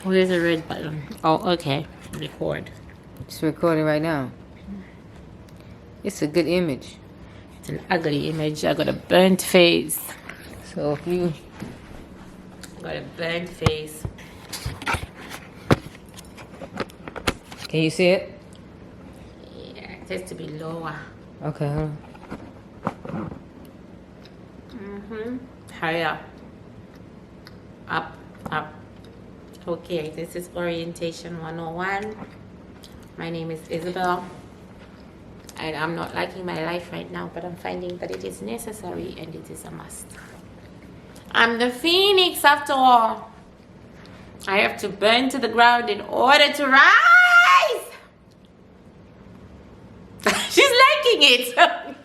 Where's the red button? Oh, okay. Record. It's recording right now. It's a good image. It's an ugly image. I got a burnt face. So if you... Got a burnt face. Can you see it? Yeah, it has to be lower. Okay, hold on. Higher. Up, up. Okay, this is Orientation 101. My name is Isobel. And I'm not liking my life right now, but I'm finding that it is necessary and it is a must. I'm the phoenix after all. I have to burn to the ground in order to rise. She's liking it. Coming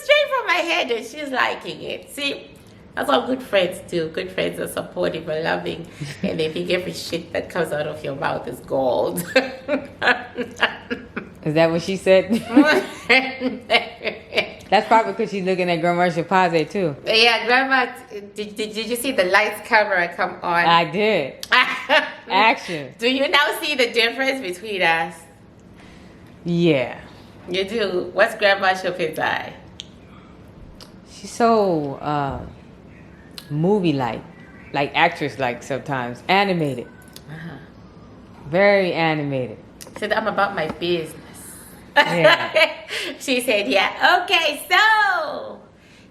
straight from my head and she's liking it. See, that's what good friends do. Good friends are supportive and loving, and they think every shit that comes out of your mouth is gold. Is that what she said? That's probably because she's looking at Grandma Chapaze too. Yeah, Grandma, did you see the lights camera come on? I did. Action. Do you now see the difference between us? Yeah. You do. What's Grandma Chapaze? She's so movie-like. Like actress-like sometimes. Animated. Very animated. Said I'm about my business. Yeah. She said, yeah. Okay, so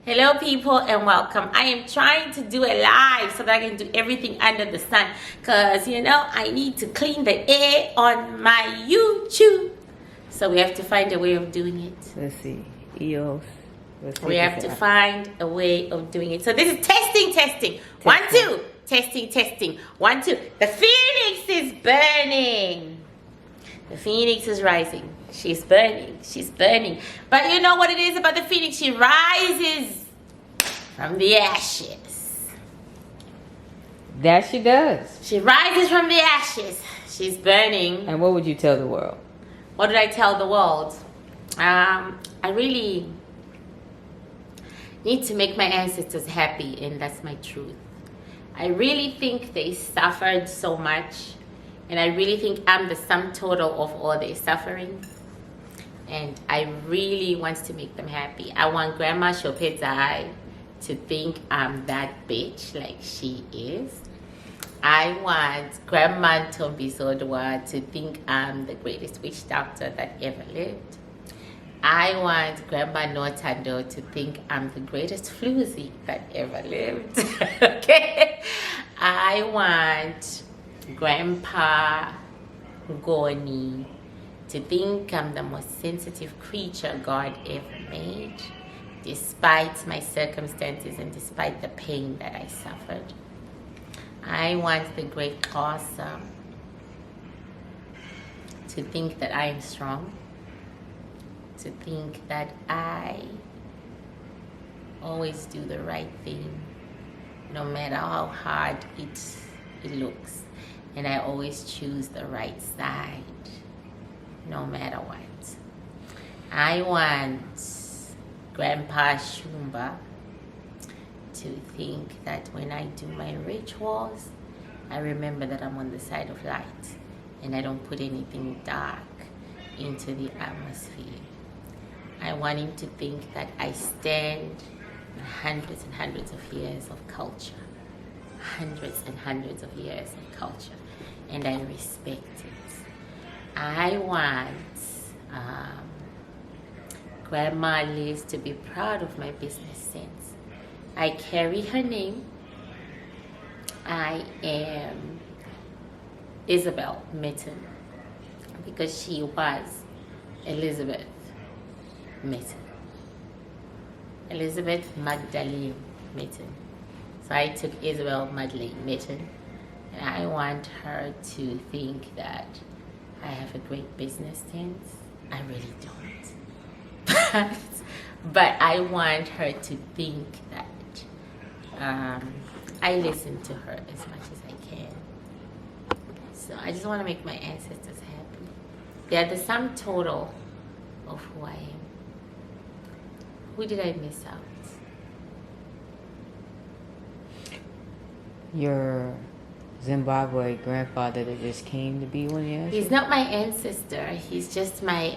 hello people and welcome. I am trying to do a live so that I can do everything under the sun, because you know I need to clean the air on my YouTube. So we have to find a way of doing it. Let's see. EOS. We have to find a way of doing it. So this is testing. 1, 2. Testing. 1, 2. The phoenix is burning. The phoenix is rising. She's burning. But you know what it is about the phoenix? She rises from the ashes. That she does. She rises from the ashes. She's burning. And what would you tell the world? What did I tell the world? I really need to make my ancestors happy, and that's my truth. I really think they suffered so much, and I really think I'm the sum total of all their suffering, and I really want to make them happy. I want Grandma Chopezai to think I'm that bitch like she is. I want Grandma Tombisodwa to think I'm the greatest witch doctor that ever lived. I want Grandma Nortando to think I'm the greatest floozy that ever lived. Okay? I want Grandpa Goni to think I'm the most sensitive creature God ever made, despite my circumstances and despite the pain that I suffered. I want the great awesome to think that I am strong, to think that I always do the right thing, no matter how hard it looks, and I always choose the right side, no matter what. I want Grandpa Shumba to think that when I do my rituals, I remember that I'm on the side of light and I don't put anything dark into the atmosphere. I want him to think that I stand in hundreds and hundreds of years of culture. Hundreds and hundreds of years of culture. And I respect it. I want Grandma Liz to be proud of my business sense. I carry her name. I am Isobel Mitton because she was Elizabeth Mitton. Elizabeth Magdalene Mitton. So I took Isobel Magdalene Mitton, and I want her to think that I have a great business sense. I really don't. But I want her to think that I listen to her as much as I can. So I just want to make my ancestors happy. They are the sum total of who I am. Who did I miss out? Your Zimbabwe grandfather that just came to be one of your ancestors? He's not my ancestor. He's just my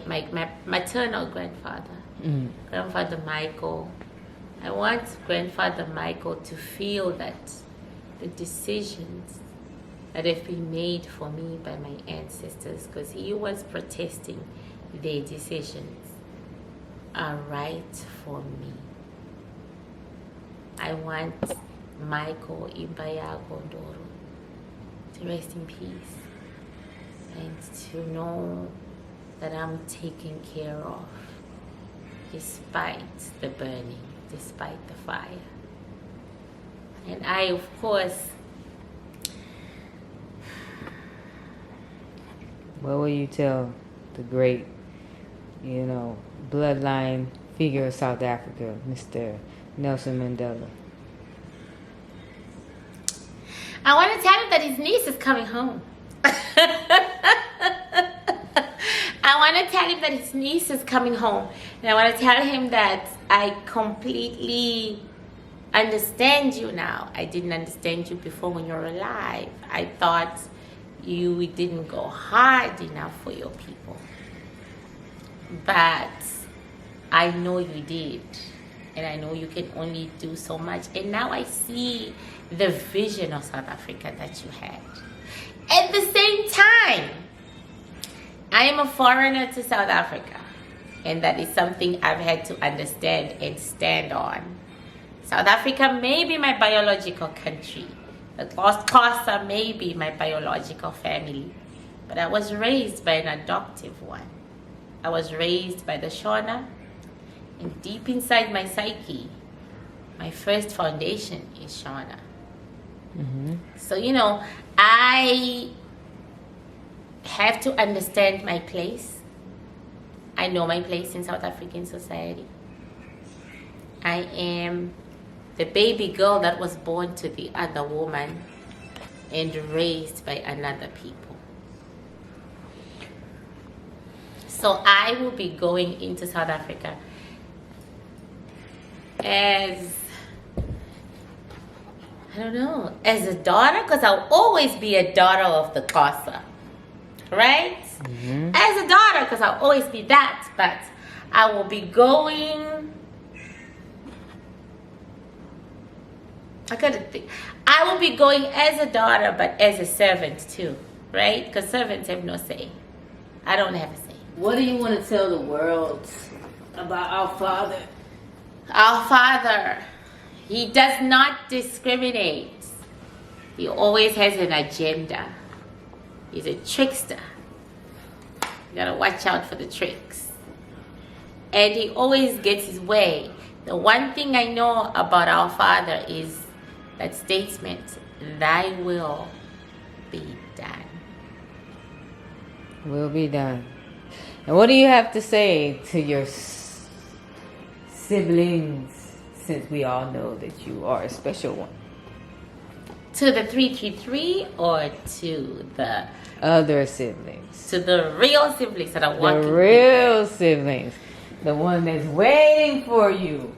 maternal grandfather. Grandfather Michael. I want Grandfather Michael to feel that the decisions that have been made for me by my ancestors, because he was protesting their decisions, are right for me. I want Michael Imbaya Gondoro to rest in peace and to know that I'm taken care of despite the burning, despite the fire. And I, of course, what will you tell the great, bloodline figure of South Africa, Mr. Nelson Mandela? I want to tell him that his niece is coming home. I want to tell him that his niece is coming home. And I want to tell him that I completely understand you now. I didn't understand you before when you were alive. I thought you didn't go hard enough for your people. But I know you did. And I know you can only do so much. And now I see the vision of South Africa that you had. At the same time, I am a foreigner to South Africa. And that is something I've had to understand and stand on. South Africa may be my biological country. The Xhosa may be my biological family. But I was raised by an adoptive one. I was raised by the Shona. And deep inside my psyche, my first foundation is Shona. So, I have to understand my place. I know my place in South African society. I am the baby girl that was born to the other woman and raised by another people. So I will be going into South Africa as, as a daughter, because I'll always be a daughter of the Xhosa, right? As a daughter, because I'll always be that, but I will be going, I will be going as a daughter, but as a servant too, right? Because servants have no say. I don't have a say. What do you want to tell the world about our Father? Our Father, He does not discriminate. He always has an agenda. He's a trickster. You gotta watch out for the tricks. And He always gets His way. The one thing I know about our Father is that statement, thy will be done. Will be done. And what do you have to say to your siblings, since we all know that you are a special one? To the 333 or to the other siblings? To the real siblings that are walking. The real siblings. The one that's waiting for you.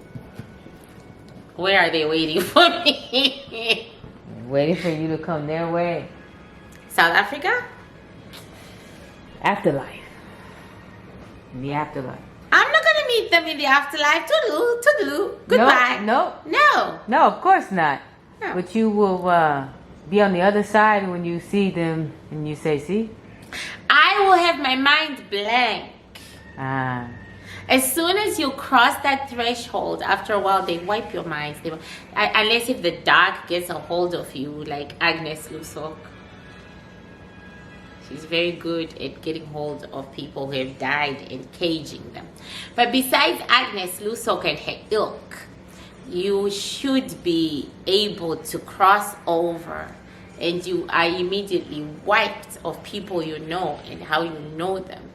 Where are they waiting for me? Waiting for you to come their way. South Africa? Afterlife. In the afterlife. I'm not going to meet them in the afterlife. Toodaloo, toodaloo. Goodbye. No, of course not. No. But you will be on the other side when you see them and you say, see? I will have my mind blank. Ah. As soon as you cross that threshold, after a while, they wipe your minds. Unless if the dark gets a hold of you, like Agnes Lusok. She's very good at getting hold of people who have died and caging them. But besides Agnes Lusok and her ilk, you should be able to cross over, and you are immediately wiped of people you know and how you know them.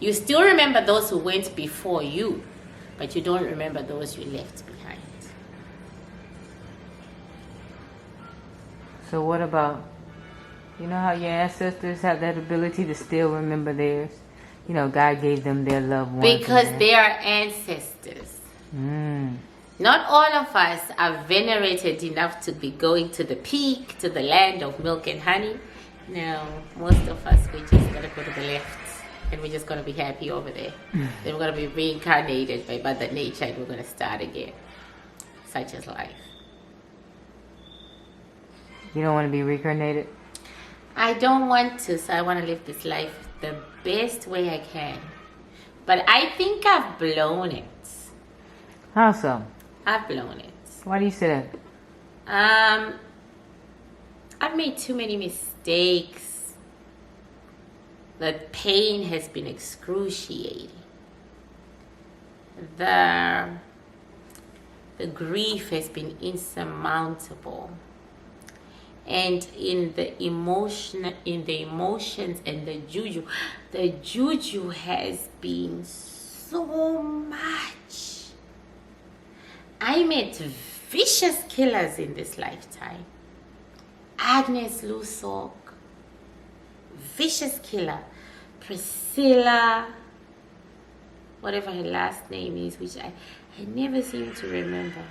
You still remember those who went before you, but you don't remember those you left behind. So what about, you know how your ancestors have that ability to still remember theirs? God gave them their loved ones. Because they are ancestors. Not all of us are venerated enough to be going to the peak, to the land of milk and honey. No, most of us, we're just going to go to the left. And we're just going to be happy over there. Then we're going to be reincarnated by Mother Nature and we're going to start again. Such is life. You don't want to be reincarnated? I don't want to, so I want to live this life the best way I can. But I think I've blown it. How so? I've blown it. Why do you say that? I've made too many mistakes. The pain has been excruciating. The grief has been insurmountable. And in the emotions and the juju has been so much. I met vicious killers in this lifetime. Agnes Lusok, vicious killer. Priscilla, whatever her last name is, which I never seem to remember.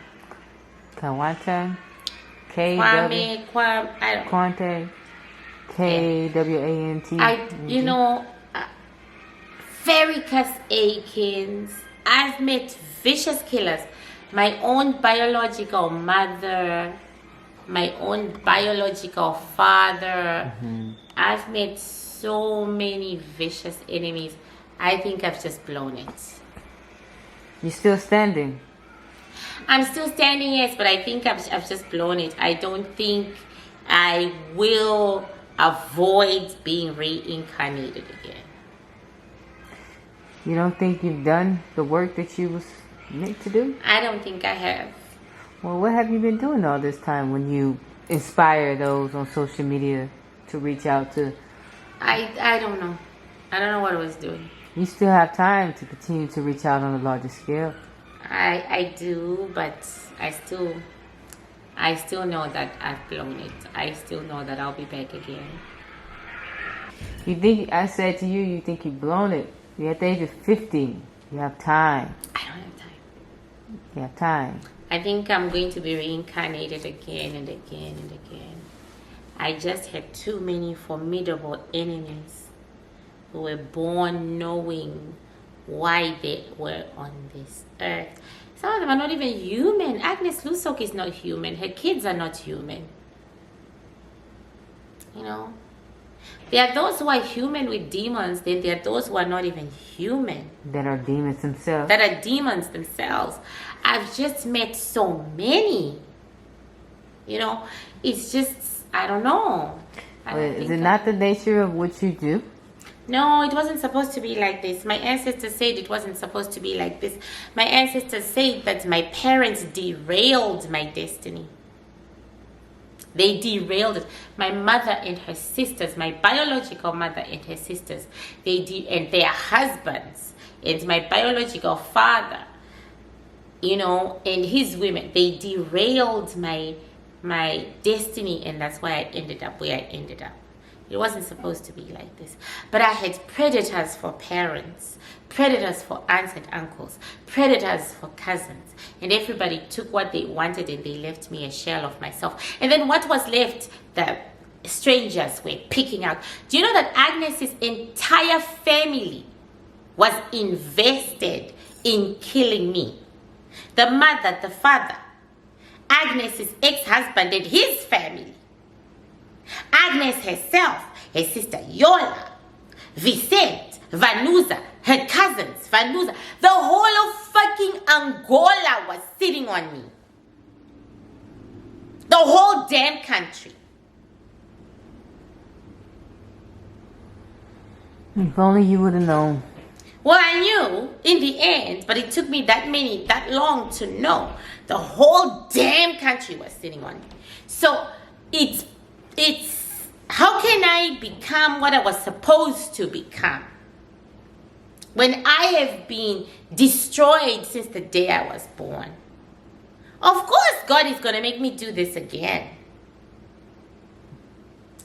Kawanta, Kwame, Kwante, Kwant. Vericus Akins. I've met vicious killers. My own biological mother, my own biological father. I've met so many vicious enemies. I think I've just blown it. You're still standing? I'm still standing, yes, but I think I've just blown it. I don't think I will avoid being reincarnated again. You don't think you've done the work that you was meant to do? I don't think I have. Well, what have you been doing all this time when you inspire those on social media to reach out to? I don't know. I don't know what I was doing. You still have time to continue to reach out on a larger scale. I do, but I still know that I've blown it. I still know that I'll be back again. You think, I said to you, you think you've blown it. You're at the age of 50. You have time. I don't have time. You have time. I think I'm going to be reincarnated again and again and again. I just had too many formidable enemies who were born knowing why they were on this earth. Some of them are not even human. Agnes Lusok is not human. Her kids are not human. You know? There are those who are human with demons. Then there are those who are not even human. That are demons themselves. I've just met so many. You know? It's just, I don't know. Is it not the nature of what you do? No, it wasn't supposed to be like this. My ancestors said it wasn't supposed to be like this. My ancestors said that my parents derailed my destiny. They derailed it. My mother and her sisters, my biological mother and her sisters, and their husbands, and my biological father, you know, and his women, they derailed my destiny, and that's why I ended up where I ended up. It wasn't supposed to be like this. But I had predators for parents, predators for aunts and uncles, predators for cousins. And everybody took what they wanted and they left me a shell of myself. And then what was left, the strangers were picking out. Do you know that Agnes's entire family was invested in killing me? The mother, the father, Agnes's ex-husband and his family. Agnes herself, her sister Yola, Vicente, Vanusa, her cousins, Vanusa, the whole of fucking Angola was sitting on me. The whole damn country. If only you would have known. Well, I knew in the end, but it took me that long to know. The whole damn country was sitting on me. So it's how can I become what I was supposed to become when I have been destroyed since the day I was born? Of course, God is going to make me do this again.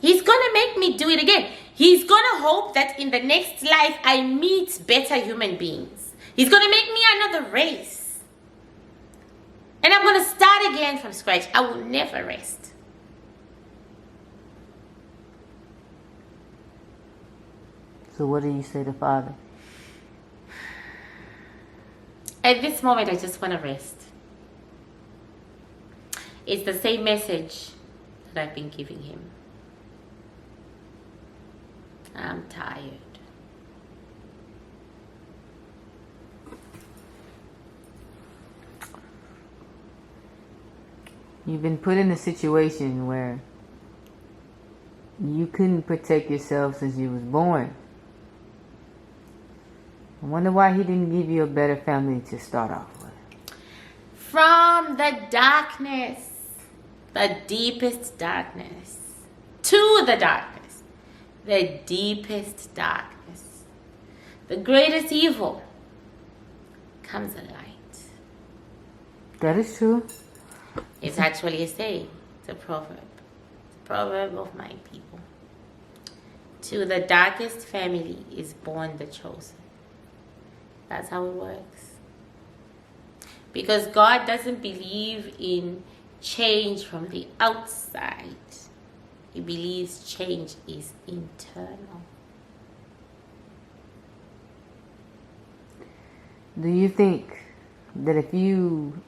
He's going to make me do it again. He's going to hope that in the next life I meet better human beings. He's going to make me another race. And I'm going to start again from scratch. I will never rest. So what do you say to Father? At this moment, I just want to rest. It's the same message that I've been giving him. I'm tired. You've been put in a situation where you couldn't protect yourself since you was born. I wonder why he didn't give you a better family to start off with. From the darkness, the deepest darkness, to the darkness, the deepest darkness, the greatest evil, comes a light. That is true. It's actually a saying. It's a proverb. It's a proverb of my people. To the darkest family is born the chosen. That's how it works. Because God doesn't believe in change from the outside. He believes change is internal. Do you think that if you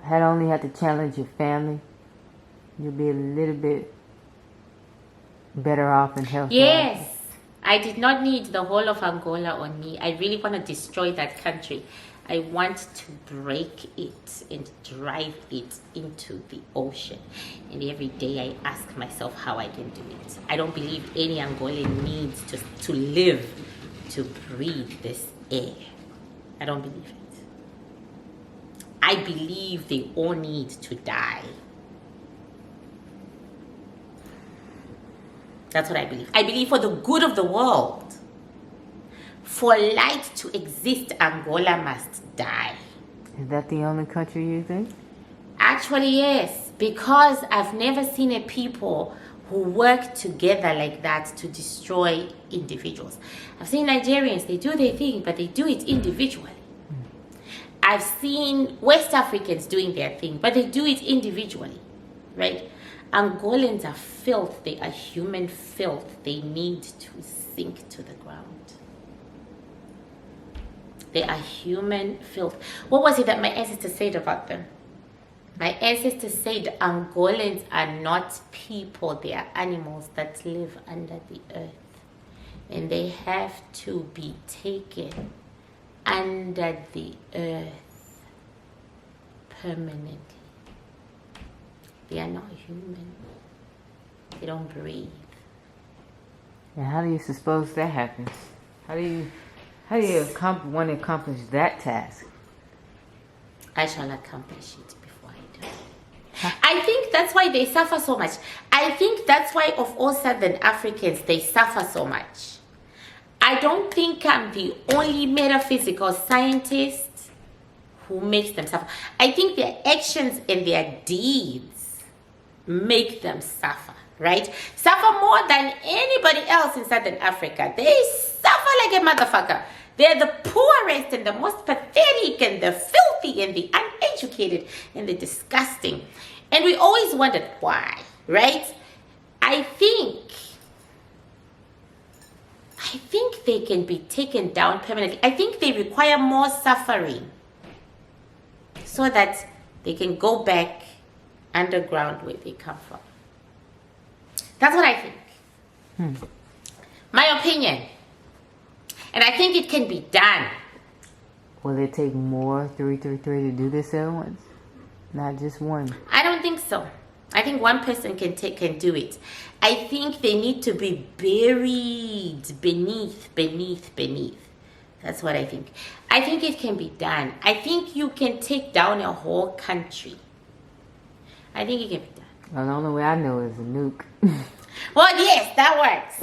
had only had to challenge your family, you'd be a little bit better off in health? Yes. I did not need the whole of Angola on me. I really want to destroy that country. I want to break it and drive it into the ocean. And every day I ask myself how I can do it. I don't believe any Angolan needs to live, to breathe this air. I don't believe it. I believe they all need to die. That's what I believe. I believe for the good of the world, for light to exist, Angola must die. Is that the only country you think? Actually, yes. Because I've never seen a people who work together like that to destroy individuals. I've seen Nigerians, they do their thing, but they do it individually. I've seen West Africans doing their thing, but they do it individually, right? Angolans are filth. They are human filth. They need to sink to the ground. They are human filth. What was it that my ancestors said about them? My ancestors said Angolans are not people. They are animals that live under the earth. And they have to be taken under the earth permanently. They are not human. They don't breathe. And how do you suppose that happens? How do you want to accomplish that task? I shall accomplish it before I do. I think that's why they suffer so much. I think that's why of all Southern Africans, they suffer so much. I don't think I'm the only metaphysical scientist who makes them suffer. I think their actions and their deeds make them suffer, right? Suffer more than anybody else in Southern Africa. They suffer like a motherfucker. They're the poorest and the most pathetic and the filthy and the uneducated and the disgusting. And we always wondered why, right? I think they can be taken down permanently. I think they require more suffering so that they can go back underground where they come from. That's what I think. My opinion. And I think it can be done. Will it take more 333 to do this at once? Not just one. I don't think so. I think one person can do it. I think they need to be buried beneath. That's what I think. I think it can be done. I think you can take down a whole country. I think it can be done. Well, the only way I know is a nuke. Well, yes, that works.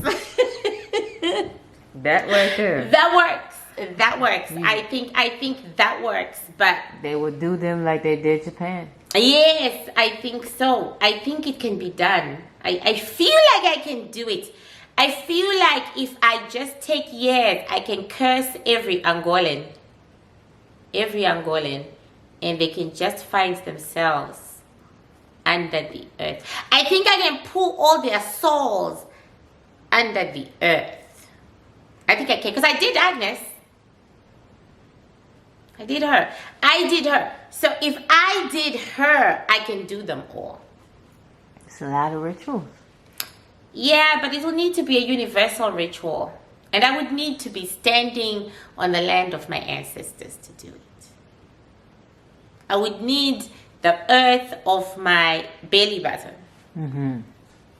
That right there. That works. I think that works. But they will do them like they did Japan. Yes, I think so. I think it can be done. I feel like I can do it. I feel like if I just take years, I can curse every Angolan and they can just find themselves under the earth. I think I can pull all their souls under the earth. I think I can, because I did Agnes. I did her. So if I did her, I can do them all. It's a lot of rituals. Yeah, but it will need to be a universal ritual. And I would need to be standing on the land of my ancestors to do it. I would need the earth of my belly button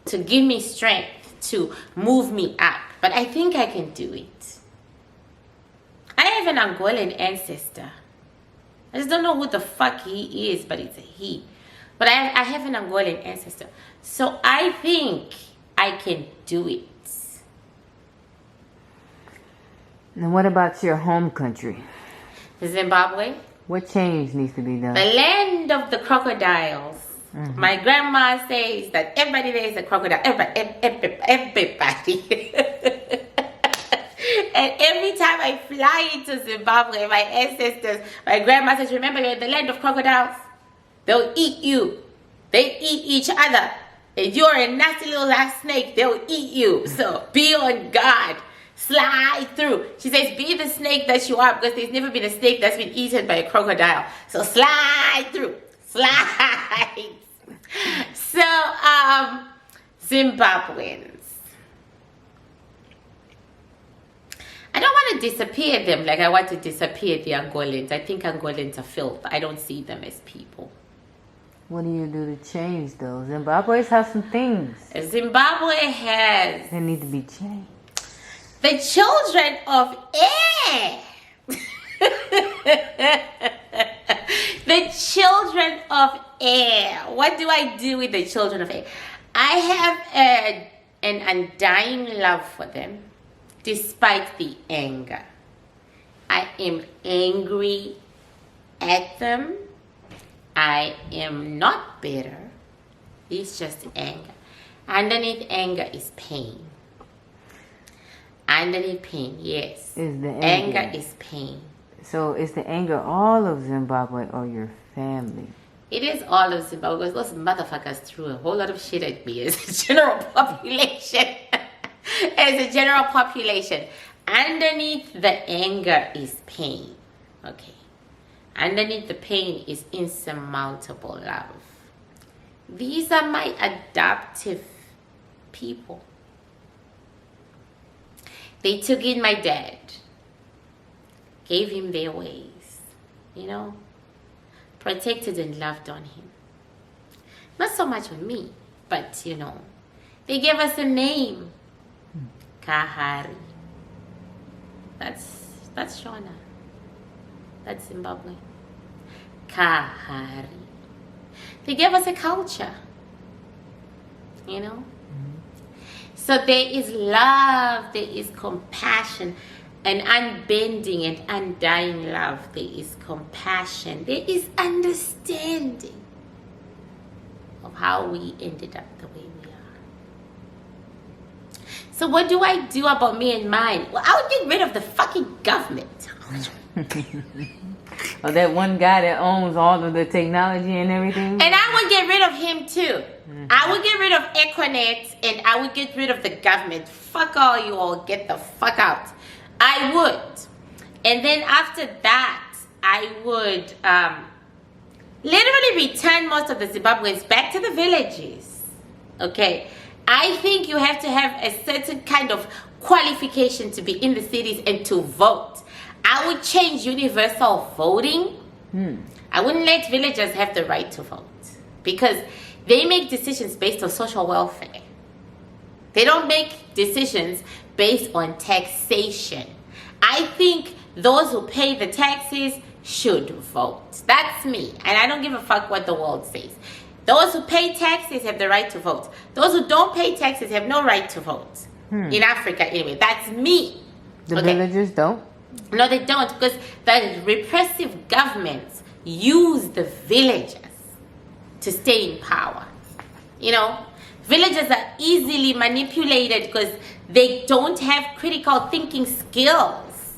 to give me strength to move me up. But I think I can do it. I have an Angolan ancestor. I just don't know who the fuck he is, but it's a he. But I have an Angolan ancestor. So I think I can do it. And what about your home country? Zimbabwe. What change needs to be done? The land of the crocodiles. My grandma says that everybody there is a crocodile. Everybody. And every time I fly into Zimbabwe, my ancestors, my grandma says, remember, you're in the land of crocodiles. They'll eat you. They eat each other. If you're a nasty little ass snake, they'll eat you. So be on guard. Slide through. She says, be the snake that you are, because there's never been a snake that's been eaten by a crocodile. So slide through. Slide. So, Zimbabweans. I don't want to disappear them like I want to disappear the Angolans. I think Angolans are filth. I don't see them as people. What do you do to change those? Zimbabweans have some things. Zimbabwe has... They need to be changed. The children of air. The children of air. What do I do with the children of air? I have an undying love for them, despite the anger. I am angry at them. I am not bitter. It's just anger. Underneath anger is pain. Underneath pain, yes. Is the anger is pain. So is the anger all of Zimbabwe or your family? It is all of Zimbabwe, because those motherfuckers threw a whole lot of shit at me as a general population. As a general population. Underneath the anger is pain. Okay. Underneath the pain is insurmountable love. These are my adoptive people. They took in my dad, gave him their ways, you know, protected and loved on him. Not so much on me, but, you know, they gave us a name, Kahari. That's Shona. That's Zimbabwe. Kahari. They gave us a culture, you know. So there is love, there is compassion, an unbending and undying love. There is compassion, there is understanding of how we ended up the way we are. So what do I do about me and mine? Well, I would get rid of the fucking government. Oh, that one guy that owns all of the technology and everything? And I would get rid of him too. I would get rid of Equinet, and I would get rid of the government. Fuck all you all, get the fuck out. I would. And then after that, I would literally return most of the Zimbabweans back to the villages. Okay. I think you have to have a certain kind of qualification to be in the cities and to vote. I would change universal voting. I wouldn't let villagers have the right to vote, because they make decisions based on social welfare. They don't make decisions based on taxation. I think those who pay the taxes should vote. That's me. And I don't give a fuck what the world says. Those who pay taxes have the right to vote. Those who don't pay taxes have no right to vote. In Africa, anyway. That's me. The villagers don't? No, they don't, because the repressive governments use the villagers to stay in power. You know, villagers are easily manipulated because they don't have critical thinking skills.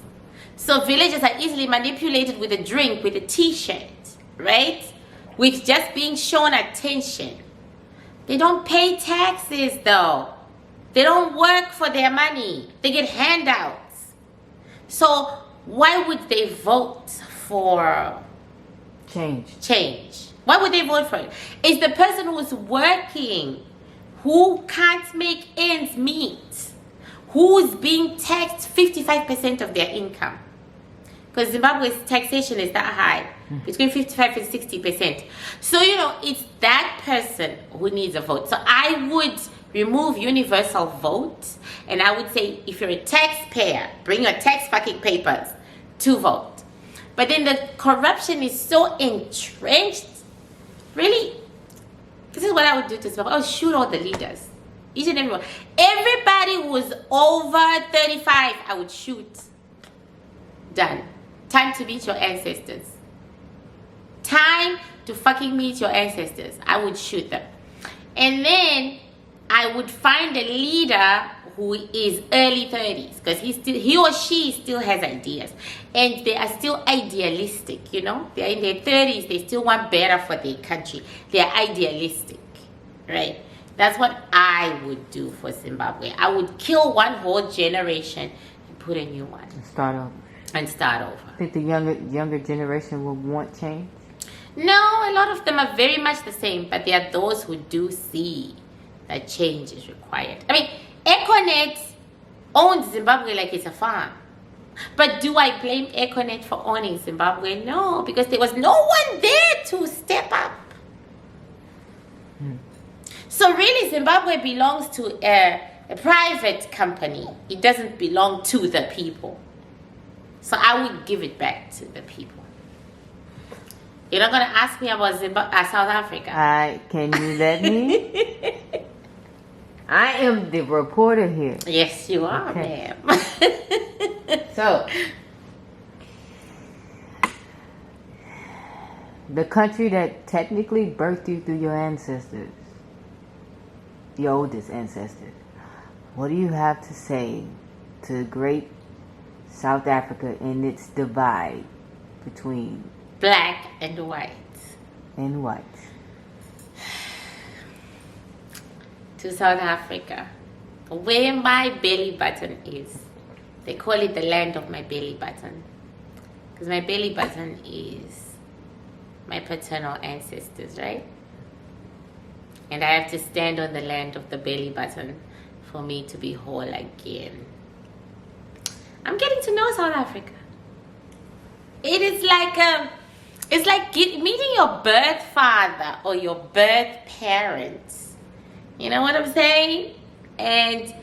So villagers are easily manipulated with a drink, with a t-shirt, right? With just being shown attention. They don't pay taxes though. They don't work for their money. They get handouts. So why would they vote for change? Why would they vote for it? It's the person who's working, who can't make ends meet, who's being taxed 55% of their income. Because Zimbabwe's taxation is that high, between 55 and 60%. So, it's that person who needs a vote. So I would remove universal vote, and I would say, if you're a taxpayer, bring your tax fucking papers to vote. But then the corruption is so entrenched. Really, this is what I would do to Zimbabwe. I would shoot all the leaders, each and everyone. Everybody who's over 35, I would shoot. Done. Time to meet your ancestors. Time to fucking meet your ancestors. I would shoot them. And then I would find a leader who is early 30s, because he or she still has ideas, and they are still idealistic. They're in their 30s, they still want better for their country. They're idealistic, right? That's what I would do for Zimbabwe. I would kill one whole generation and put a new one. And start over. I think the younger generation will want change? No, a lot of them are very much the same, but there are those who do see that change is required. I mean, Econet owns Zimbabwe like it's a farm. But do I blame Econet for owning Zimbabwe? No, because there was no one there to step up. So really, Zimbabwe belongs to a private company. It doesn't belong to the people. So I would give it back to the people. You're not going to ask me about South Africa. Can you let me? I am the reporter here. Yes, you are, okay. ma'am. So, the country that technically birthed you through your ancestors, the oldest ancestors, what do you have to say to great South Africa in its divide between black and white? To South Africa, where my belly button is. They call it the land of my belly button, because my belly button is my paternal ancestors, right? And I have to stand on the land of the belly button for me to be whole again. I'm getting to know South Africa. It is like meeting your birth father or your birth parents. You know what I'm saying? And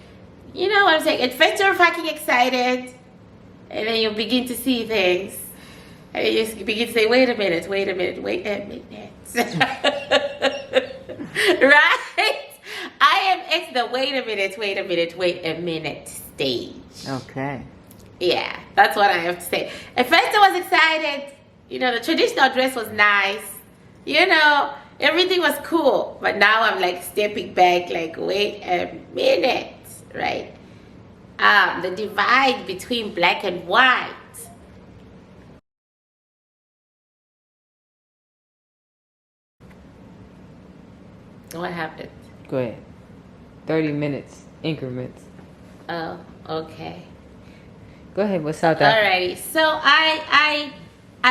you know what I'm saying? At first you're fucking excited, and then you begin to see things, and you just begin to say, wait a minute. Right? I am at the wait a minute stage. Okay. Yeah, that's what I have to say. At first I was excited. The traditional dress was nice. Everything was cool. But now I'm like stepping back, like, wait a minute, right? The divide between black and white. What happened? Go ahead. 30 minutes increments. Oh, okay. Go ahead. What's South Africa? Alrighty. So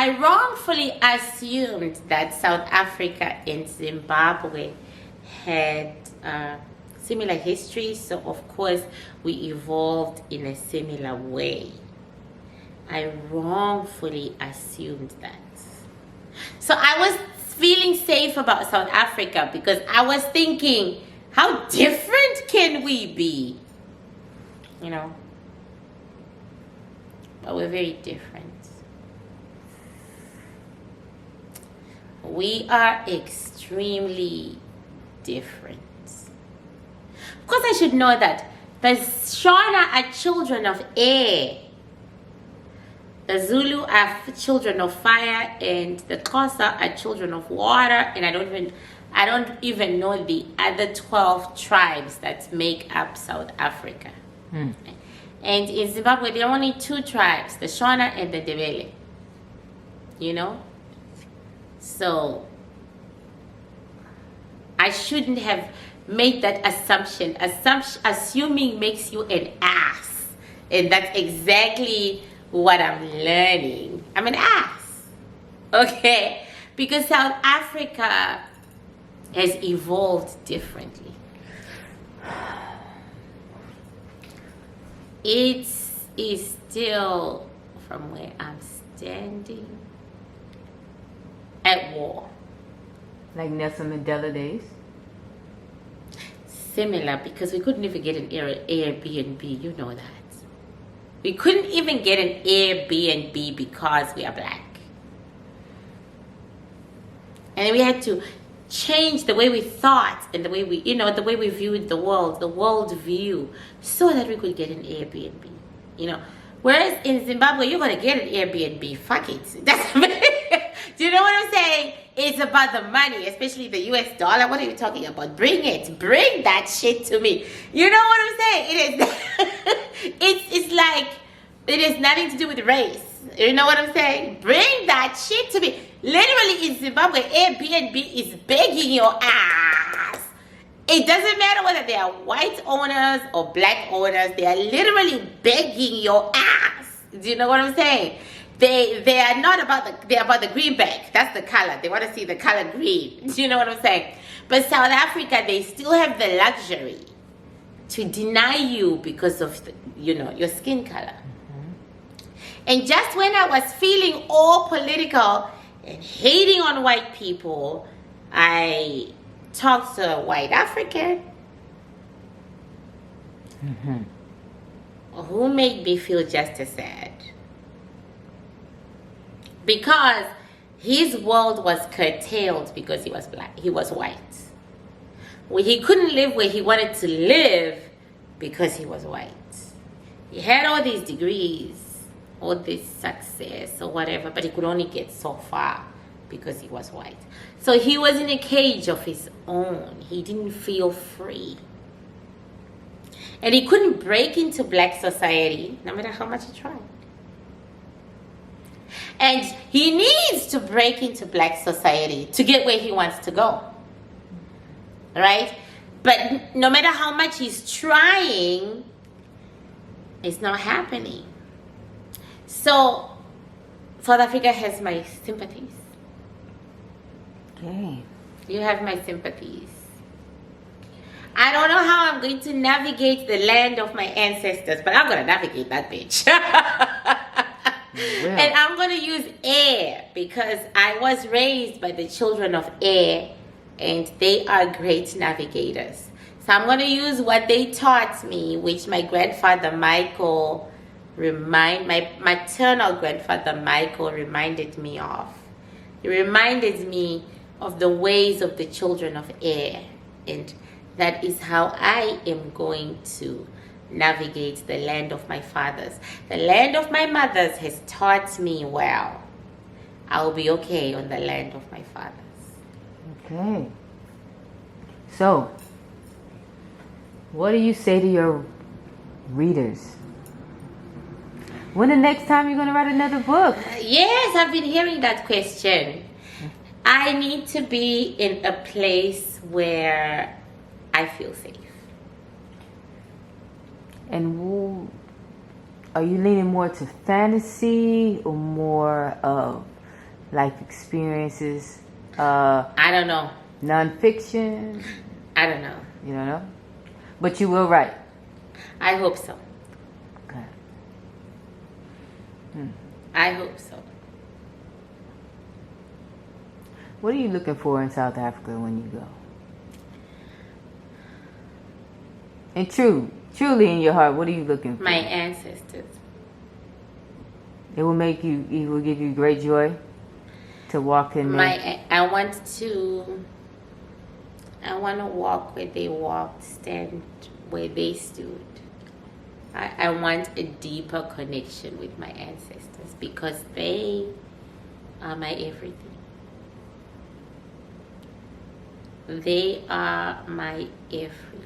I wrongfully assumed that South Africa and Zimbabwe had similar histories. So of course we evolved in a similar way. I wrongfully assumed that. So I was feeling safe about South Africa because I was thinking, how different can we be? But we're very different. We are extremely different. Of course, I should know that the Shona are children of air. The Zulu are children of fire, and the Xhosa are children of water. And I don't even know the other 12 tribes that make up South Africa. And in Zimbabwe, there are only 2 tribes, the Shona and the Ndebele. So I shouldn't have made that assumption. Assuming makes you an ass. And that's exactly what I'm learning. I'm an ass. Okay? Because South Africa has evolved differently. It is still, from where I'm standing, at war. Like Nelson Mandela days? Similar, because we couldn't even get an Airbnb, you know that. We couldn't even get an Airbnb because we are black. And we had to change the way we thought and the way we, the way we viewed the world view, so that we could get an Airbnb, Whereas in Zimbabwe, you're going to get an Airbnb. Fuck it. Do you know what I'm saying? It's about the money, especially the US dollar. What are you talking about? Bring it. Bring that shit to me. You know what I'm saying? It is. it's like it has nothing to do with race. You know what I'm saying? Bring that shit to me. Literally in Zimbabwe, Airbnb is begging your ass. It doesn't matter whether they are white owners or black owners. They are literally begging your ass. Do you know what I'm saying? They are not about they're about the greenback. That's the color. They want to see the color green. Do you know what I'm saying? But South Africa, they still have the luxury to deny you because of your skin color. And just when I was feeling all political and hating on white people, I talked to a white African who made me feel just as sad. Because his world was curtailed because he was black. He was white. He couldn't live where he wanted to live because he was white. He had all these degrees, all this success or whatever, but he could only get so far because he was white. So he was in a cage of his own. He didn't feel free. And he couldn't break into black society, no matter how much he tried. And he needs to break into black society to get where he wants to go. Right? But no matter how much he's trying, it's not happening. So, South Africa has my sympathies. Okay. You have my sympathies. I don't know how I'm going to navigate the land of my ancestors, but I'm going to navigate that bitch. And I'm going to use air because I was raised by the children of air and they are great navigators. So I'm going to use what they taught me, which my grandfather Michael my maternal grandfather Michael reminded me of. He reminded me of the ways of the children of air, and that is how I am going to navigate the land of my fathers. The land of my mothers has taught me well. I'll be okay on the land of my fathers. Okay. So, what do you say to your readers? When the next time you're going to write another book? Yes, I've been hearing that question. I need to be in a place where I feel safe. And are you leaning more to fantasy or more of life experiences? I don't know. Nonfiction? I don't know. You don't know? But you will write? I hope so. Okay. I hope so. What are you looking for in South Africa when you go? And truly in your heart, what are you looking for? My ancestors. It will give you great joy to walk in there. I want to walk where they walked, stand where they stood. I want a deeper connection with my ancestors because they are my everything. They are my everything.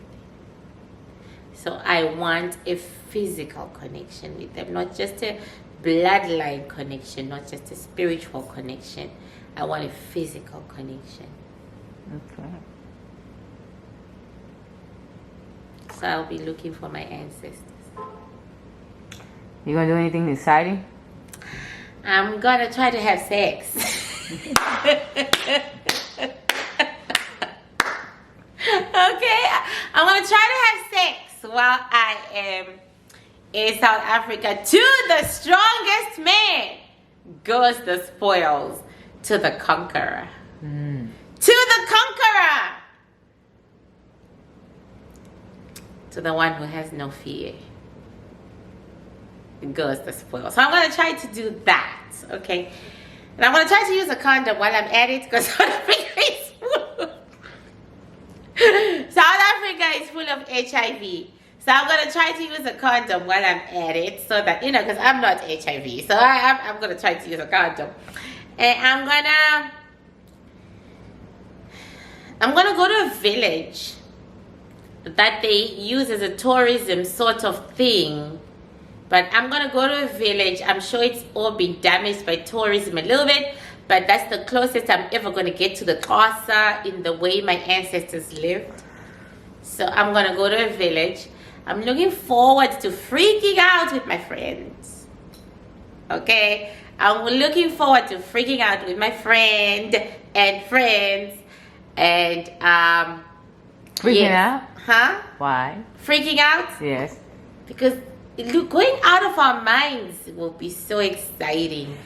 So I want a physical connection with them, not just a bloodline connection, not just a spiritual connection. I want a physical connection. Okay. So I'll be looking for my ancestors. You gonna do anything exciting? I'm gonna try to have sex. Okay, I'm gonna try to have sex while I am in South Africa. To the strongest man goes the spoils, to the conqueror. To the conqueror, to the one who has no fear, goes the spoils. So I'm gonna try to do that, okay? And I'm gonna try to use a condom while I'm at it, because South Africa is full of HIV. So I'm gonna try to use a condom while I'm at it, so that, because I'm not HIV. So I'm gonna try to use a condom. And I'm gonna go to a village that they use as a tourism sort of thing. But I'm gonna go to a village. I'm sure it's all been damaged by tourism a little bit, but that's the closest I'm ever gonna get to the Xhosa in the way my ancestors lived. So I'm gonna go to a village. I'm looking forward to freaking out with my friends. Okay? I'm looking forward to freaking out with my friend and friends. And Freaking out? Huh? Why? Freaking out? Yes. Because going out of our minds will be so exciting.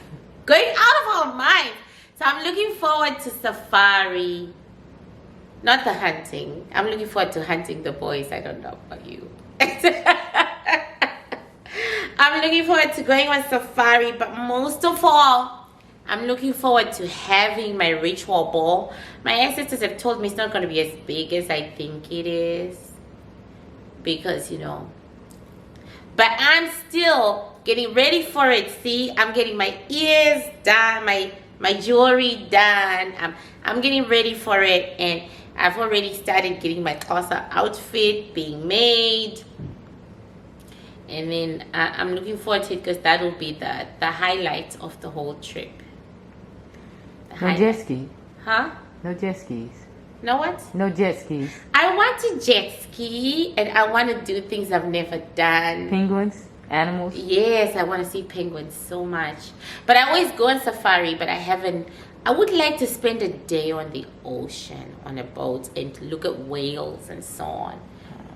Going out of our minds. So I'm looking forward to safari. Not the hunting. I'm looking forward to hunting the boys. I don't know about you. I'm looking forward to going on safari, but most of all, I'm looking forward to having my ritual ball. My ancestors have told me it's not going to be as big as I think it is. Because, but I'm still getting ready for it. See, I'm getting my ears done, my jewelry done. I'm getting ready for it, and I've already started getting my Xhosa outfit being made. And then I'm looking forward to it, because that will be the highlight of the whole trip. No jet ski. Huh? No jet skis. No what? No jet skis. I want to jet ski, and I want to do things I've never done. Penguins? Animals? Yes, I want to see penguins so much. But I always go on safari, but I would like to spend a day on the ocean, on a boat, and look at whales and so on.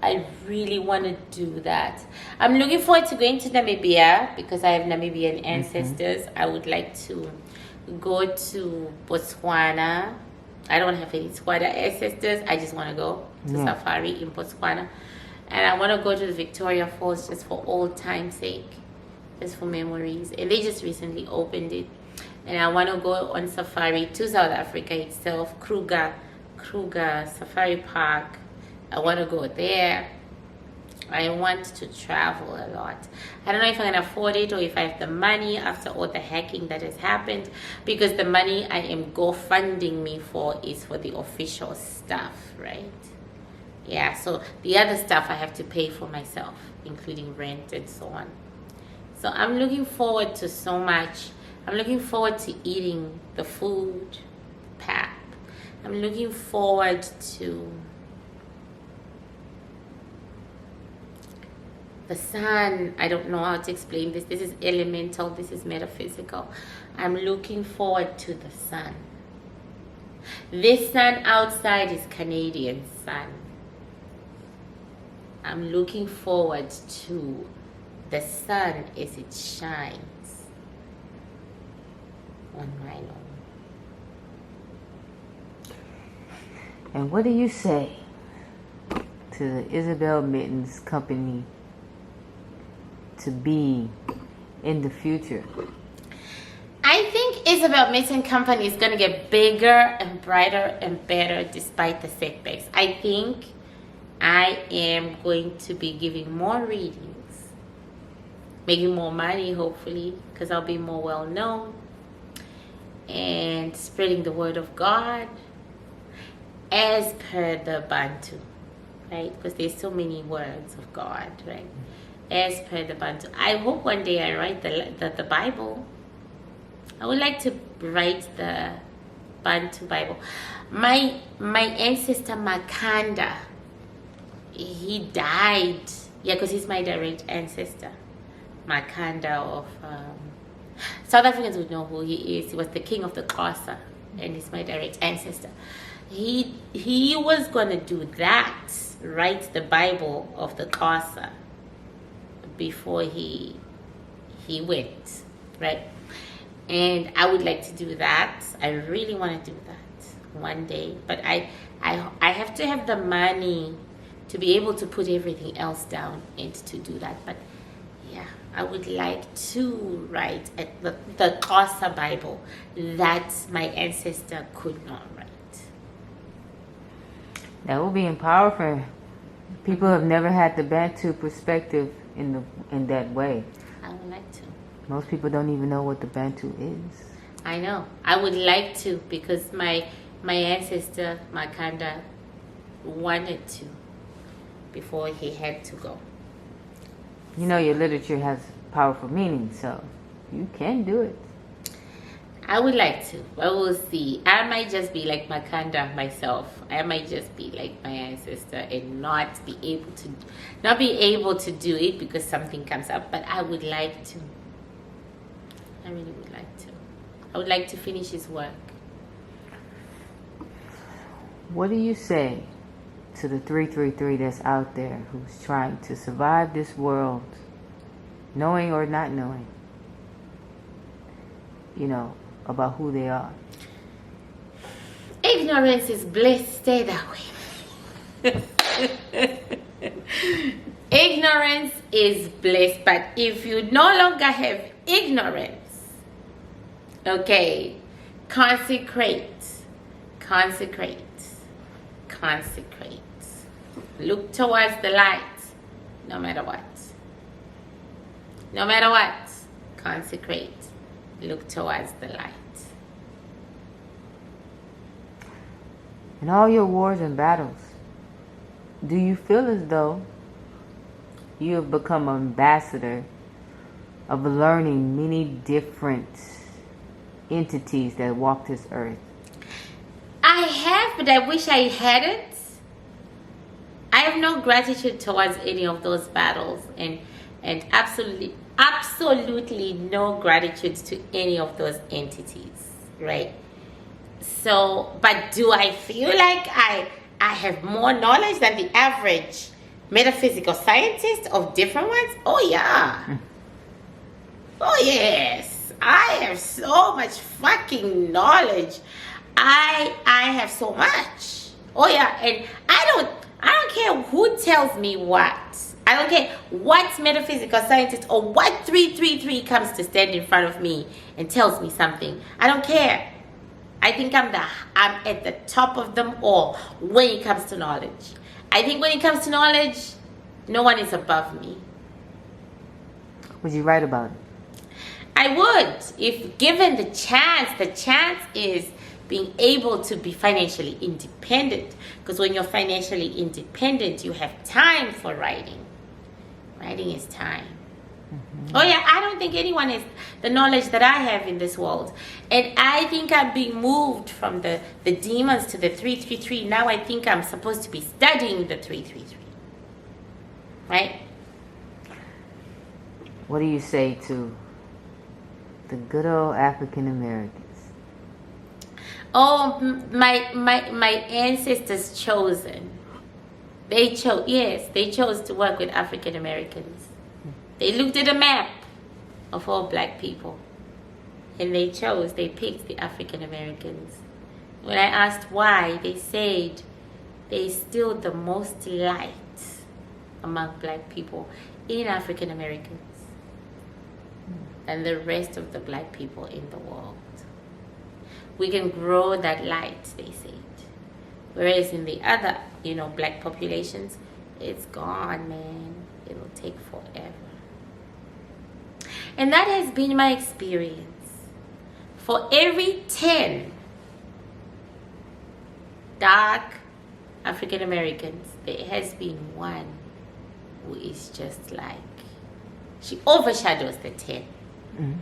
I really want to do that. I'm looking forward to going to Namibia, because I have Namibian ancestors. I would like to go to Botswana. I don't have any Tswana ancestors. I just want to go to safari in Botswana. And I want to go to the Victoria Falls just for old time's sake, just for memories. And they just recently opened it. And I want to go on safari to South Africa itself, Kruger Safari Park. I want to go there. I want to travel a lot. I don't know if I can afford it, or if I have the money after all the hacking that has happened, because the money I am GoFunding me for is for the official stuff, right? Yeah, so the other stuff I have to pay for myself, including rent and so on. So I'm looking forward to so much. I'm looking forward to eating the food, pap. I'm looking forward to the sun. I don't know how to explain this. This is elemental. This is metaphysical. I'm looking forward to the sun. This sun outside is Canadian sun. I'm looking forward to the sun as it shines on my lawn. And what do you say to the Isobel Mitton's company to be in the future? I think Isobel Mitton Company is going to get bigger and brighter and better despite the setbacks. I think I am going to be giving more readings, making more money hopefully, because I'll be more well known, and spreading the word of God as per the Bantu, right? Because there's so many words of God, right? As per the Bantu. I hope one day I write the Bible. I would like to write the Bantu Bible. My ancestor Makanda, he died. Yeah, because he's my direct ancestor. Makanda of South Africans would know who he is. He was the king of the Xhosa, and he's my direct ancestor. He was gonna do that, write the Bible of the Xhosa before he went, right? And I would like to do that. I really want to do that one day, but I have to have the money to be able to put everything else down and to do that. But yeah, I would like to write the Xhosa Bible that my ancestor could not write. That would be empowering. People have never had the Bantu perspective in that way. I would like to. Most people don't even know what the Bantu is. I know. I would like to, because my ancestor Makanda wanted to before he had to go. You know, your literature has powerful meaning, so you can do it. I would like to, but we'll see. I might just be like Makanda myself. I might just be like my ancestor and not be able to do it because something comes up. But I would like to. I really would like to. I would like to finish his work. What do you say to the 333 that's out there who's trying to survive this world, knowing or not knowing, about who they are? Ignorance is bliss. Stay that way. Ignorance is bliss, but if you no longer have ignorance, okay, consecrate. Look towards the light, no matter what. Consecrate. Look towards the light. In all your wars and battles, do you feel as though you have become an ambassador of learning many different entities that walk this earth? I have, but I wish I hadn't. I have no gratitude towards any of those battles, and absolutely no gratitude to any of those entities, right? So, but do I feel like I have more knowledge than the average metaphysical scientist of different ones? Oh yeah. Oh yes. I have so much fucking knowledge. I have so much. Oh yeah, and I don't care who tells me what. I don't care what metaphysical scientist or what 333 comes to stand in front of me and tells me something. I don't care. I think I'm at the top of them all when it comes to knowledge. I think when it comes to knowledge, no one is above me. Would you write about it? I would, if given the chance. The chance is being able to be financially independent. Because when you're financially independent, you have time for writing. Writing is time. Mm-hmm. Oh yeah, I don't think anyone has the knowledge that I have in this world. And I think I'm being moved from the demons to the 333. Now I think I'm supposed to be studying the 333. Right? What do you say to the good old African Americans? Oh, my ancestors chosen. They chose to work with African Americans. They looked at a map of all black people and they picked the African Americans. When I asked why, they said they still the most light among black people in African Americans than the rest of the black people in the world. We can grow that light, they said. Whereas in the other, black populations, it's gone, man. It'll take forever. And that has been my experience. For every 10 dark African Americans, there has been one who is just like, she overshadows the 10. Mm-hmm.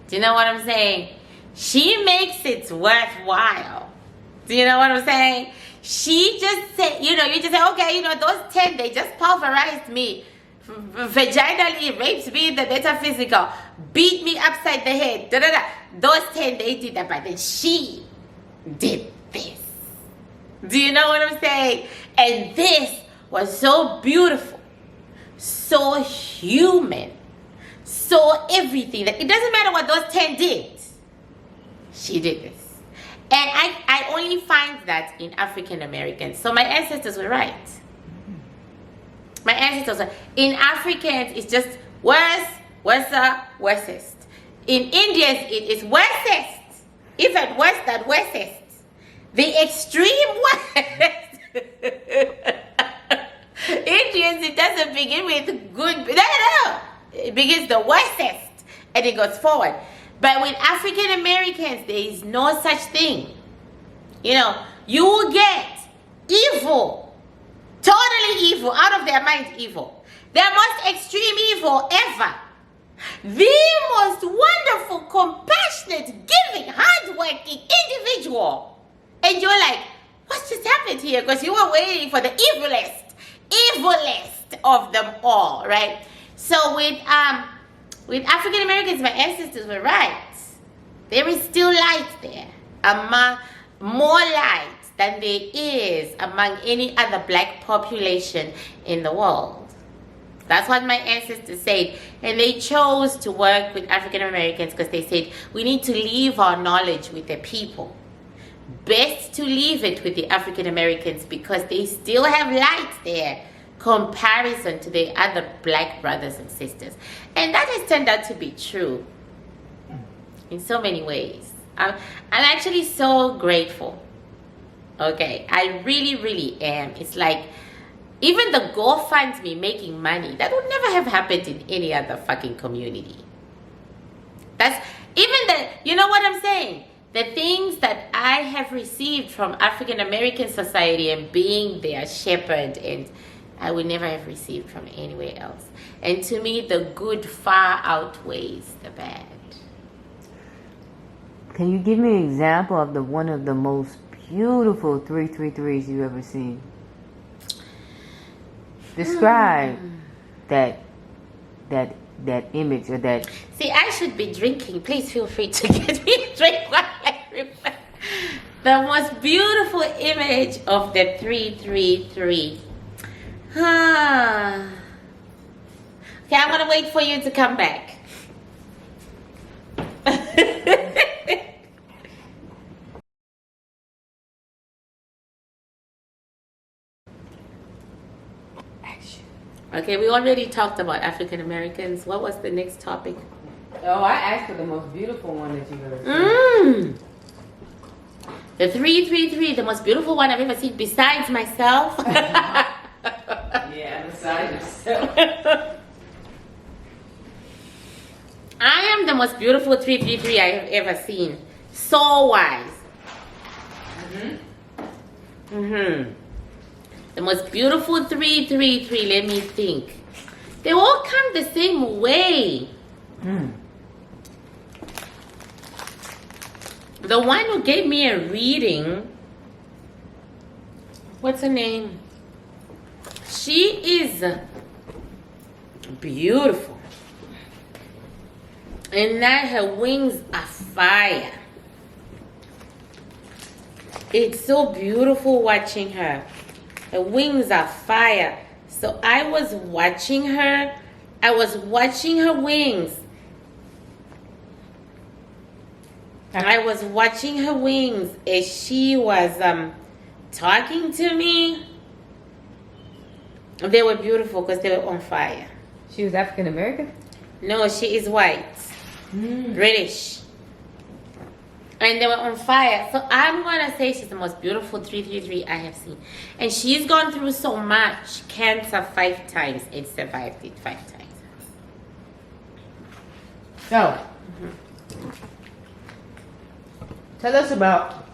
Do you know what I'm saying? She makes it worthwhile. Do you know what I'm saying? She just said, you just say, okay, those 10, they just pulverized me, vaginally raped me, the metaphysical, beat me upside the head, da da da. Those 10, they did that, but then she did this. Do you know what I'm saying? And this was so beautiful, so human, so everything. That it doesn't matter what those 10 did. She did this. And I only find that in African Americans. So my ancestors were right. My ancestors were. In Africans, it's just worse, worsest. In Indians, it is worsest. Even worse than worsest. The extreme worst. Indians, it doesn't begin with good. No. It begins the worstest. And it goes forward. But with African Americans, there is no such thing. You will get evil, totally evil, out of their mind evil. Their most extreme evil ever. The most wonderful, compassionate, giving, hardworking individual. And you're like, what just happened here? Because you were waiting for the evilest of them all, right? So with African Americans, my ancestors were right. There is still light there, more light than there is among any other black population in the world. That's what my ancestors said. And they chose to work with African Americans because they said, we need to leave our knowledge with the people. Best to leave it with the African Americans because they still have light there comparison to the other black brothers and sisters. And that has turned out to be true in so many ways. I'm actually so grateful. Okay, I really, really am. It's like, even the GoFundMe making money, that would never have happened in any other fucking community. That's, even you know what I'm saying? The things that I have received from African American society and being their shepherd, and I would never have received from anywhere else. And to me, the good far outweighs the bad. Can you give me an example of one of the most beautiful 333s you've ever seen? Describe that image or that. See, I should be drinking. Please feel free to get me a drink while I remember. The most beautiful image of the 333. Okay, I'm gonna wait for you to come back. Okay, we already talked about African Americans. What was the next topic? Oh, I asked for the most beautiful one that you've ever seen. The 333, the most beautiful one I've ever seen besides myself. Yeah, besides yourself. I am the most beautiful 333 I have ever seen. So wise. The most beautiful 333, let me think. They all come the same way. The one who gave me a reading, what's her name? She is beautiful. And now her wings are fire. It's so beautiful watching her. Her wings are fire. So I was watching her. I was watching her wings. I was watching her wings as she was talking to me. They were beautiful because they were on fire. She was African American? No, she is white. British. And they were on fire. So I'm going to say she's the most beautiful 333 I have seen. And she's gone through so much. Cancer 5 times and survived it 5 times. So, tell us about,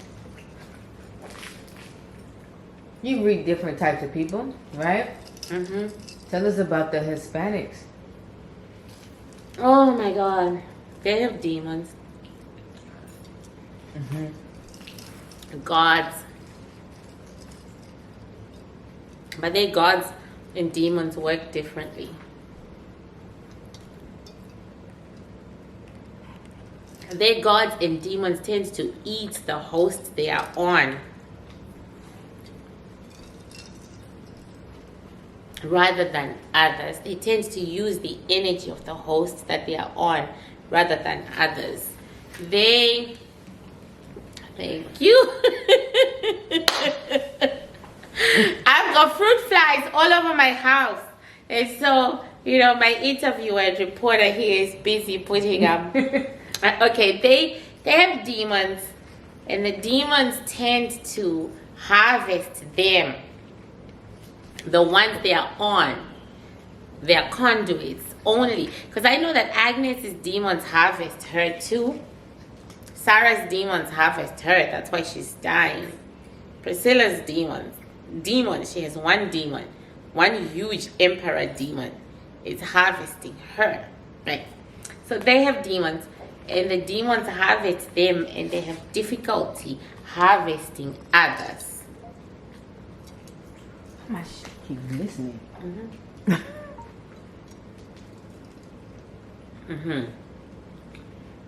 you read different types of people, right? Tell us about the Hispanics. Oh my God. They have demons. gods. But their gods and demons work differently. Their gods and demons tend to eat the host they are on rather than others. They tend to use the energy of the host that they are on rather than others. Thank you. I've got fruit flies all over my house. And so, my interviewer and reporter here is busy putting up. Okay, they have demons, and the demons tend to harvest them. The ones they are on, their conduits only. Because I know that Agnes's demons harvest her too. Sarah's demons harvest her. That's why she's dying. Priscilla's demon. She has one demon. One huge emperor demon is harvesting her. Right? So they have demons. And the demons harvest them. And they have difficulty harvesting others. I should keep listening.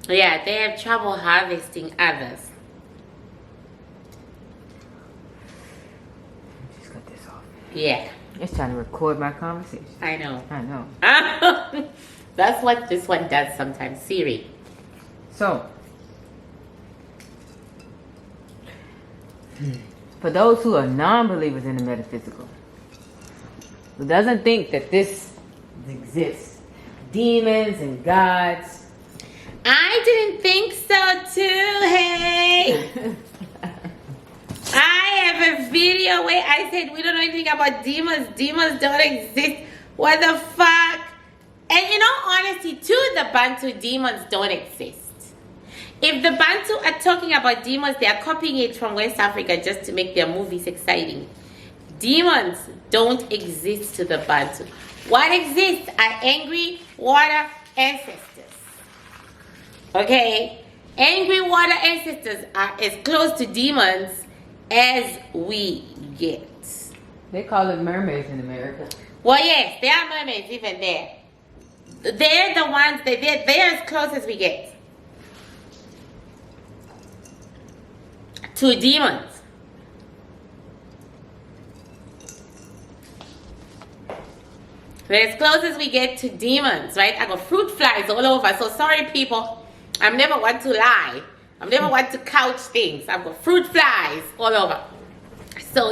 Yeah, they have trouble harvesting others. Just cut this off. Yeah. It's trying to record my conversation. I know. That's what this one does sometimes. Siri. So, for those who are non-believers in the metaphysical, who doesn't think that this exists, demons and gods. I didn't think so too, hey. I have a video where I said we don't know anything about demons. Demons don't exist. What the fuck? And in all honesty, too, the Bantu demons don't exist. If the Bantu are talking about demons, they are copying it from West Africa just to make their movies exciting. Demons don't exist to the Bantu. What exists are angry water ancestors. Okay? Angry water ancestors are as close to demons as we get. They call it mermaids in America. Well, yes, there are mermaids even there. They're the ones, they're as close as we get to demons. They're as close as we get to demons, right? I got fruit flies all over. So sorry, people. I'm never one to lie. I'm never one to couch things. I've got fruit flies all over. So,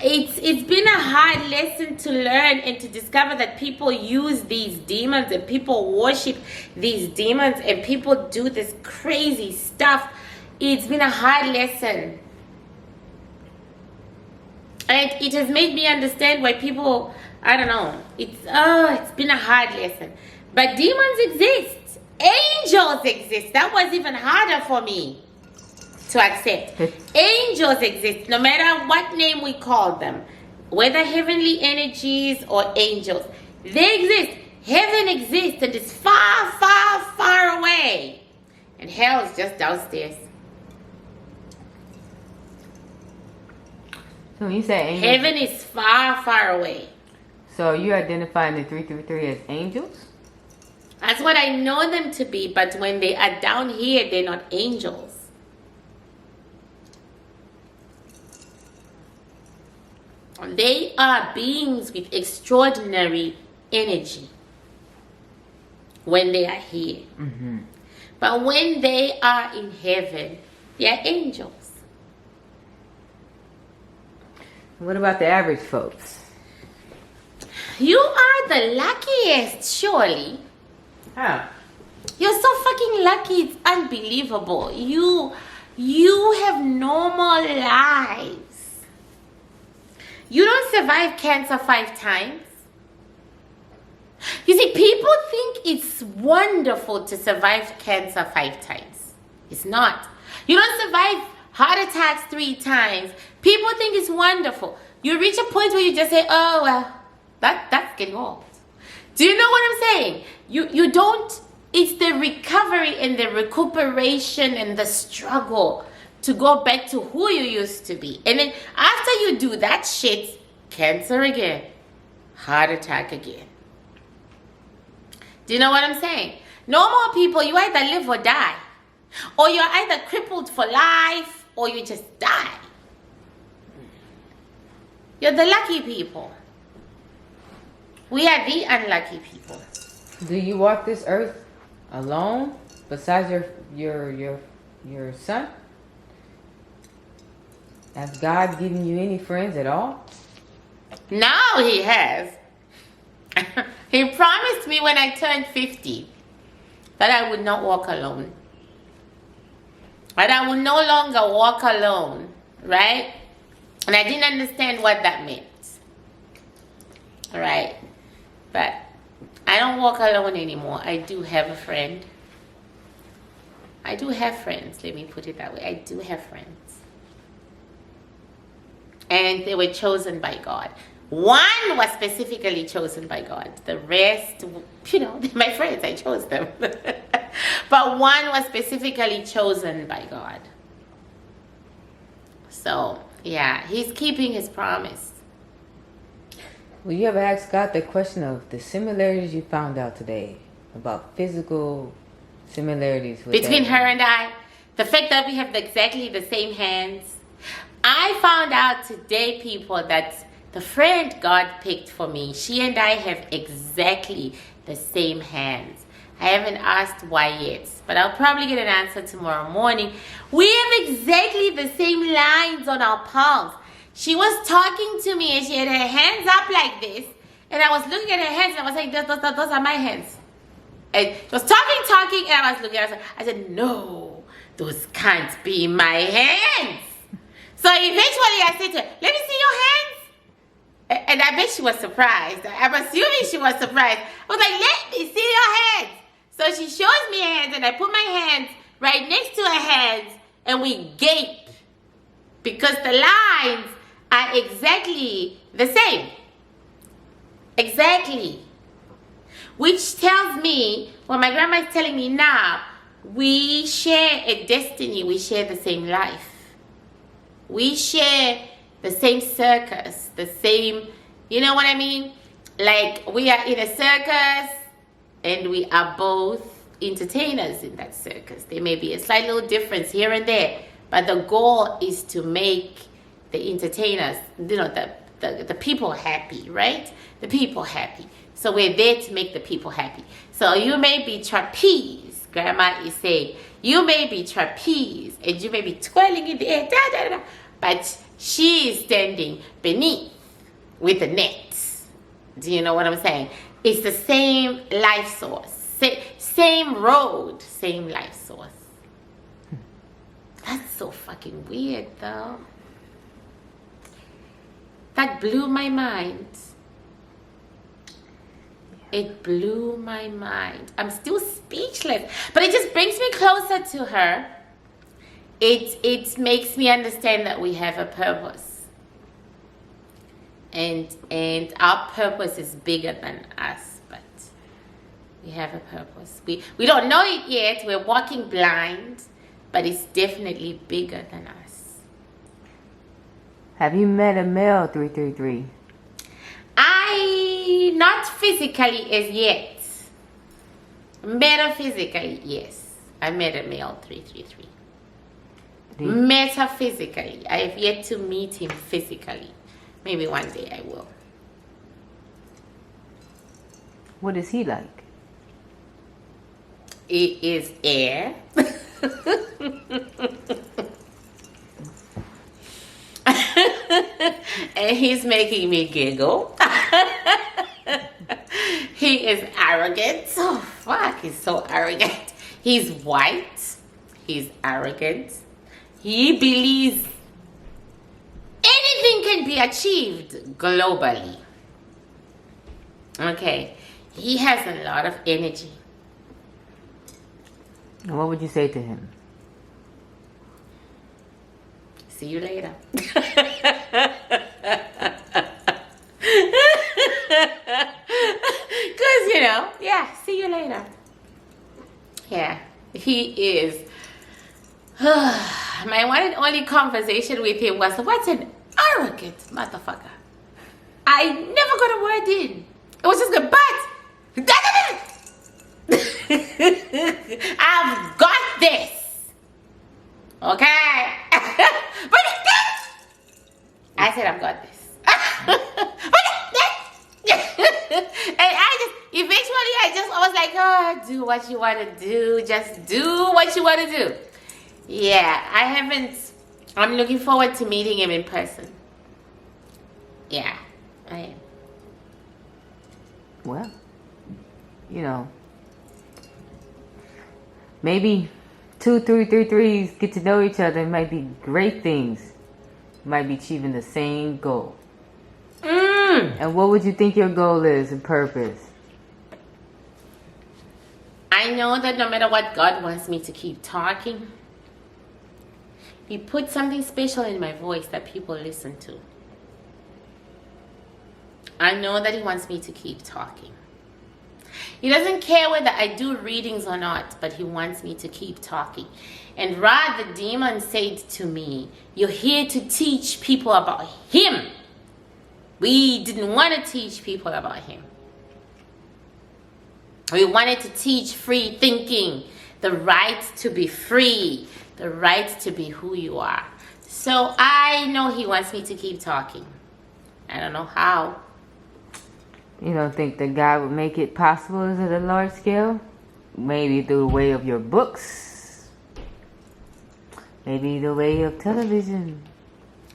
it's been a hard lesson to learn and to discover that people use these demons and people worship these demons and people do this crazy stuff. It's been a hard lesson. And it has made me understand why people, I don't know, it's been a hard lesson. But demons exist. Angels exist. That was even harder for me to accept. Angels exist, no matter what name we call them, whether heavenly energies or angels. They exist. Heaven exists and it's far, far, far away. And hell is just downstairs. So when you say angels, Heaven is far, far away. So you're identifying the 333 as angels? That's what I know them to be, but when they are down here, they're not angels. They are beings with extraordinary energy when they are here. Mm-hmm. But when they are in heaven, they are angels. What about the average folks? You are the luckiest, surely. How? You're so fucking lucky, it's unbelievable. You have normal lives. You don't survive cancer 5 times. You see, people think it's wonderful to survive cancer 5 times. It's not. You don't survive heart attacks 3 times. People think it's wonderful. You reach a point where you just say, oh, well, that's getting old. Do you know what I'm saying? You don't It's the recovery and the recuperation and the struggle to go back to who you used to be. And then after you do that shit, cancer again, heart attack again. Do you know what I'm saying? Normal people, you either live or die. Or you're either crippled for life or you just die. You're the lucky people. We are the unlucky people. Do you walk this earth alone besides your son? Has God given you any friends at all? Now he has. He promised me when I turned 50 that I would not walk alone. That I would no longer walk alone, right? And I didn't understand what that meant. Right? But I don't walk alone anymore. I do have a friend. I do have friends, let me put it that way. I do have friends. And they were chosen by God. One was specifically chosen by God. The rest, you know, they're my friends. I chose them. But one was specifically chosen by God. So, yeah, he's keeping his promise. Will you ever ask God the question of the similarities you found out today about physical similarities with between her and I? The fact that we have exactly the same hands. I found out today, people, that the friend God picked for me, she and I have exactly the same hands. I haven't asked why yet, but I'll probably get an answer tomorrow morning. We have exactly the same lines on our palms. She was talking to me and she had her hands up like this, and I was looking at her hands and I was like, those are my hands. And she was talking, and I was looking at her. I said, no, those can't be my hands. So eventually I said to her, let me see your hands. And I bet she was surprised. I'm assuming she was surprised. I was like, let me see your hands. So she shows me her hands, and I put my hands right next to her hands, and we gape. Because the lines are exactly the same. Exactly. Which tells me, what my grandma is telling me now, we share a destiny. We share the same life. We share the same circus, the same, you know what I mean? Like, we are in a circus and we are both entertainers in that circus. There may be a slight little difference here and there, but the goal is to make the entertainers, you know, the people happy, right? The people happy. So we're there to make the people happy. So you may be trapeze, grandma is saying, you may be trapeze and you may be twirling in the air, da, da, da, but she is standing beneath with the net. Do you know what I'm saying? It's the same life source, same road, same life source. That's so fucking weird, though. That blew my mind. It blew my mind. I'm still speechless, but it just brings me closer to her. It makes me understand that we have a purpose. And our purpose is bigger than us, but we have a purpose. We don't know it yet. We're walking blind, but it's definitely bigger than us. Have you met a male 333? Not physically as yet. Metaphysically, yes. I met a male 333. Metaphysically. I have yet to meet him physically. Maybe one day I will. What is he like? It is air. And he's making me giggle. He is arrogant. Oh, fuck, he's so arrogant. He's white. He's arrogant. He believes anything can be achieved globally. Okay. He has a lot of energy. And what would you say to him? See you later. Because, you know, yeah, see you later. Yeah, he is. My one and only conversation with him was, what an arrogant motherfucker. I never got a word in. It was just good, but I've got this. Okay? But I said I've got this. And I was like, oh, do what you want to do. Just do what you want to do. Yeah, I'm looking forward to meeting him in person. Yeah, I am. Well, you know, maybe 2, 3, 3 threes get to know each other. It might be great things. Might be achieving the same goal. And what would you think your goal is and purpose? I know that no matter what, God wants me to keep talking. He put something special in my voice that people listen to. I know that he wants me to keep talking. He doesn't care whether I do readings or not, but he wants me to keep talking. And Ra, the demon, said to me, you're here to teach people about him. We didn't want to teach people about him. We wanted to teach free thinking, the right to be free, the right to be who you are. So I know he wants me to keep talking. I don't know how. You don't think that God would make it possible at a large scale? Maybe through the way of your books. Maybe the way of television.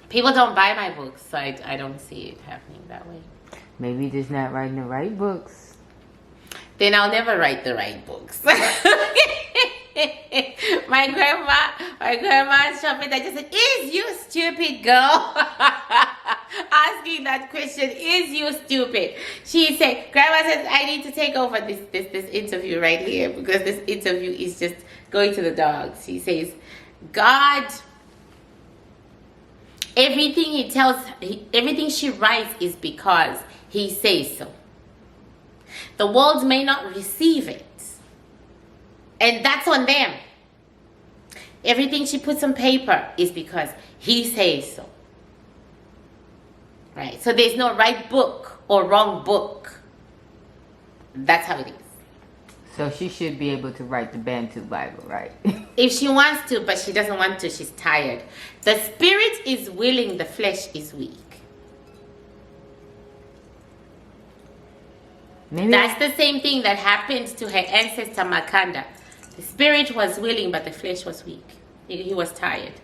People don't buy my books, so I don't see it happening that way. Maybe just not writing the right books. Then I'll never write the right books. My grandma's shopping, I just said, is you stupid girl? Asking that question, is you stupid? She said, Grandma says, I need to take over this interview right here because this interview is just going to the dogs. She says, God, everything everything she writes is because he says so. The world may not receive it. And that's on them. Everything she puts on paper is because he says so. Right? So there's no right book or wrong book. That's how it is. So she should be able to write the Bantu Bible, right? If she wants to, but she doesn't want to, she's tired. The spirit is willing, the flesh is weak. Maybe that's the same thing that happened to her ancestor Makanda. The spirit was willing, but the flesh was weak. He was tired.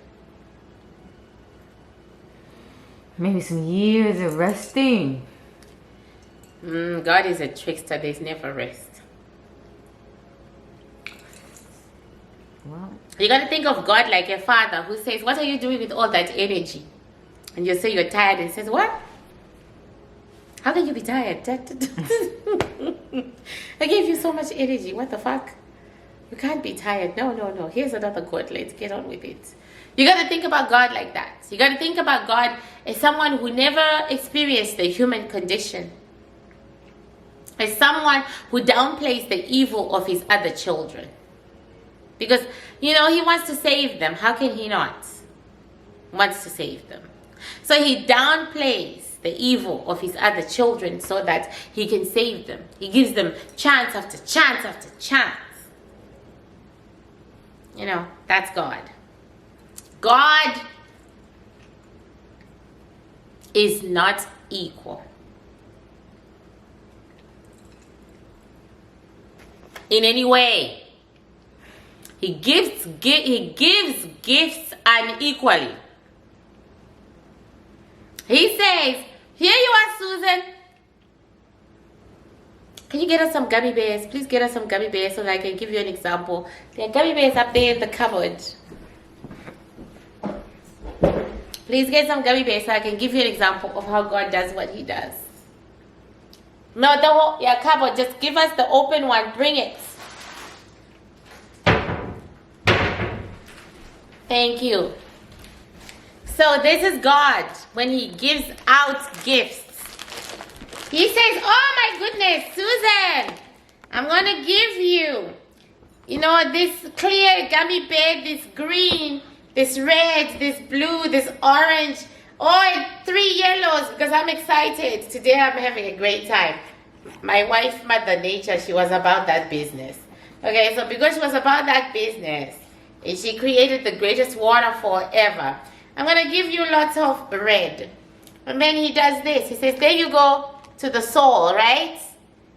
Maybe some years of resting. God is a trickster. There's never rest. Well, you got to think of God like a father who says, what are you doing with all that energy? And you say you're tired and says, what? How can you be tired? I gave you so much energy. What the fuck? You can't be tired. No. Here's another God. Let's get on with it. You got to think about God like that. You got to think about God as someone who never experienced the human condition. As someone who downplays the evil of his other children. Because, he wants to save them. How can he not? Wants to save them. So he downplays the evil of his other children so that he can save them. He gives them chance after chance after chance. That's God. God is not equal. In any way. He gives gifts unequally. He says, here you are, Susan. Can you get us some gummy bears? Please get us some gummy bears so that I can give you an example. There are gummy bears up there in the cupboard. Please get some gummy bears so I can give you an example of how God does what he does. No, the whole cupboard. Just give us the open one. Bring it. Thank you. So this is God when he gives out gifts. He says, oh my goodness, Susan, I'm going to give you You know, this clear gummy bear, this green, this red, this blue, this orange, oh, 3 yellows, because I'm excited. Today I'm having a great time. My wife, Mother Nature, she was about that business. Okay, so because she was about that business, and she created the greatest waterfall ever, I'm going to give you lots of bread. And then he does this. He says, there you go to the soul, right?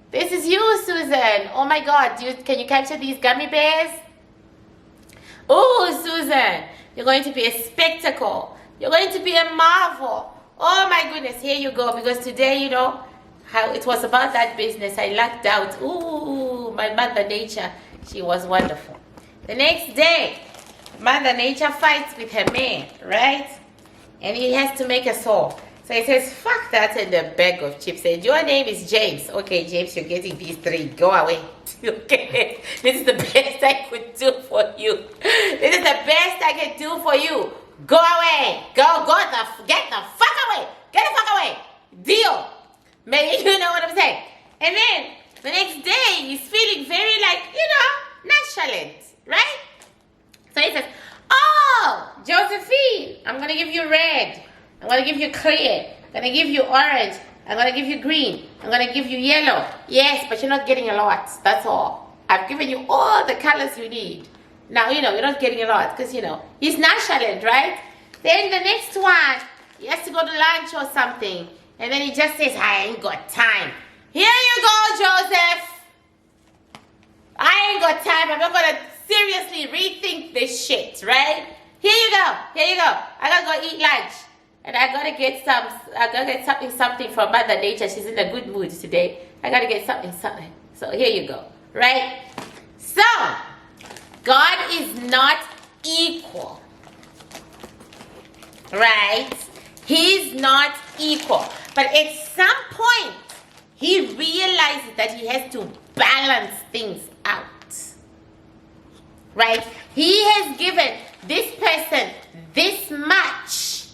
This is you, Susan. Oh my God, can you capture these gummy bears? Oh, Susan, you're going to be a spectacle. You're going to be a marvel. Oh my goodness, here you go. Because today, you know, how it was about that business. I lucked out. Ooh, my Mother Nature, she was wonderful. The next day, Mother Nature fights with her man, right? And he has to make a saw. So he says, fuck that and a bag of chips. And your name is James. Okay, James, you're getting these 3. Go away. Okay, this is the best I could do for you. This is the best I can do for you. Go away. Get the fuck away. Get the fuck away. Deal. Maybe you know what I'm saying. And then the next day, he's feeling very like, you know, nonchalant, right? So he says, oh, Josephine, I'm going to give you red. I'm going to give you clear. I'm going to give you orange. I'm going to give you green. I'm going to give you yellow. Yes, but you're not getting a lot. That's all. I've given you all the colors you need. Now, you know, you're not getting a lot because, you know, he's nonchalant, right? Then the next one, he has to go to lunch or something. And then he just says, I ain't got time. Here you go, Joseph. I ain't got time. I'm not going to seriously rethink this shit, right? Here you go. Here you go. I got to go eat lunch. And I got to get something from Mother Nature. She's in a good mood today. I got to get something. So here you go, right? So, God is not equal, right? He's not equal. But at some point, he realizes that he has to balance things out, right? He has given this person this much,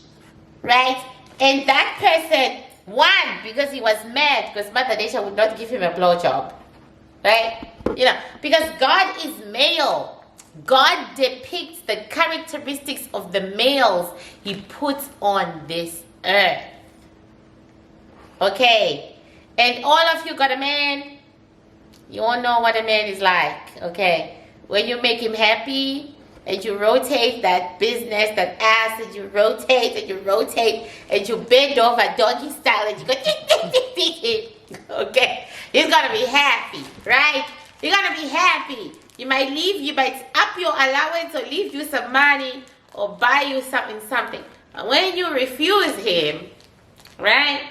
right? And that person won because he was mad because Mother Nature would not give him a blowjob, right? You know, because God is male. God depicts the characteristics of the males he puts on this earth. Okay? And all of you got a man. You all know what a man is like, okay? When you make him happy, and you rotate that business, that ass, and you rotate, and you rotate, and you bend over doggy style, and you go, tick, tick, tick, tick, tick. Okay? He's gonna be happy, right? You're gonna be happy. You might up your allowance or leave you some money or buy you something. But when you refuse him, right?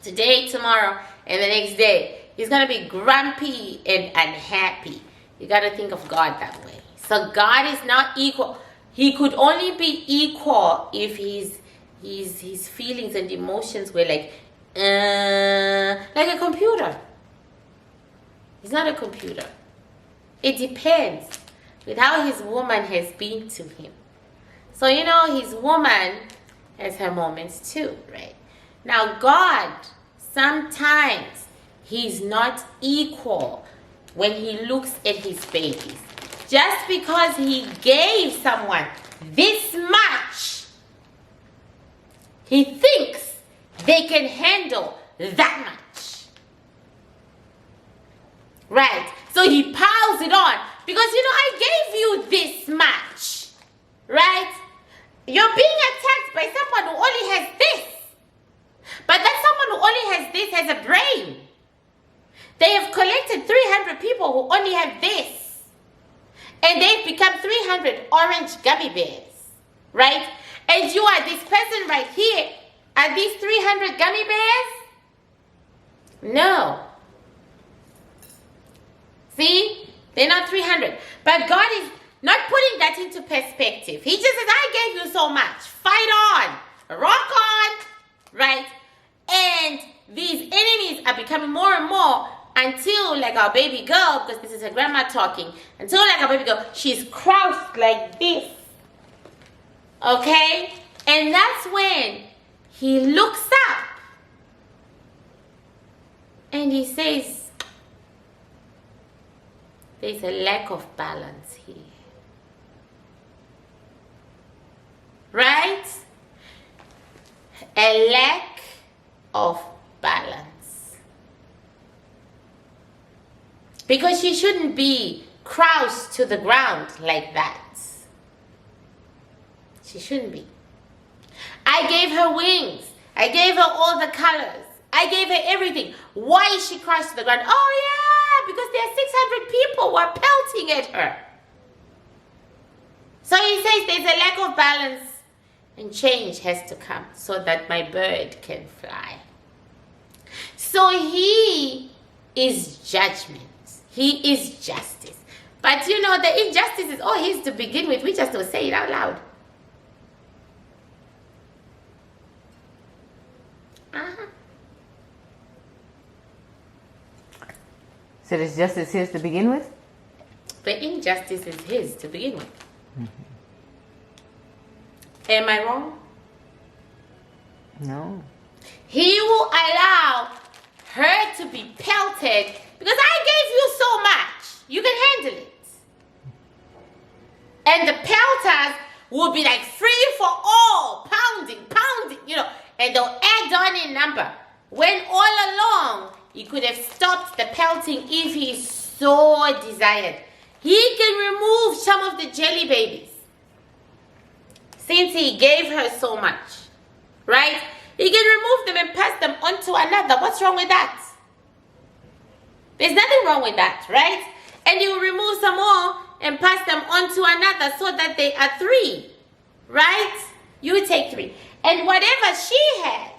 Today, tomorrow, and the next day, he's gonna be grumpy and unhappy. You gotta think of God that way. So God is not equal. He could only be equal if his feelings and emotions were like a computer. He's not a computer. It depends with how his woman has been to him. So, you know, his woman has her moments too, right? Now, God, sometimes he's not equal when he looks at his babies. Just because he gave someone this much, he thinks they can handle that much. Right? So he piles it on. Because, you know, I gave you this much. Right? You're being attacked by someone who only has this. But that someone who only has this has a brain. They have collected 300 people who only have this. And they've become 300 orange gummy bears. Right? And you are this person right here. Are these 300 gummy bears? No. See? They're not 300. But God is not putting that into perspective. He just says, I gave you so much. Fight on. Rock on. Right? And these enemies are becoming more and more until, like our baby girl, because this is her grandma talking, until like our baby girl, she's crouched like this. Okay? And that's when he looks up and he says, There's a lack of balance here. Right? A lack of balance. Because she shouldn't be crouched to the ground like that. She shouldn't be. I gave her wings. I gave her all the colors. I gave her everything. Why is she crouched to the ground? Oh yeah, because there are 600 people who are pelting at her. So he says there's a lack of balance and change has to come so that my bird can fly. So he is judgment. He is justice. But you know, the injustice is all his to begin with. We just don't say it out loud. So this justice his to begin with? The injustice is his to begin with. Am I wrong? No. He will allow her to be pelted because I gave you so much. You can handle it. And the pelters will be like free for all, pounding, you know, and they'll add on in number. When all along, he could have stopped the pelting if he so desired. He can remove some of the jelly babies. Since he gave her so much, right? He can remove them and pass them on to another. What's wrong with that? There's nothing wrong with that, right? And he will remove some more and pass them on to another so that they are 3, right? You take 3. And whatever she has,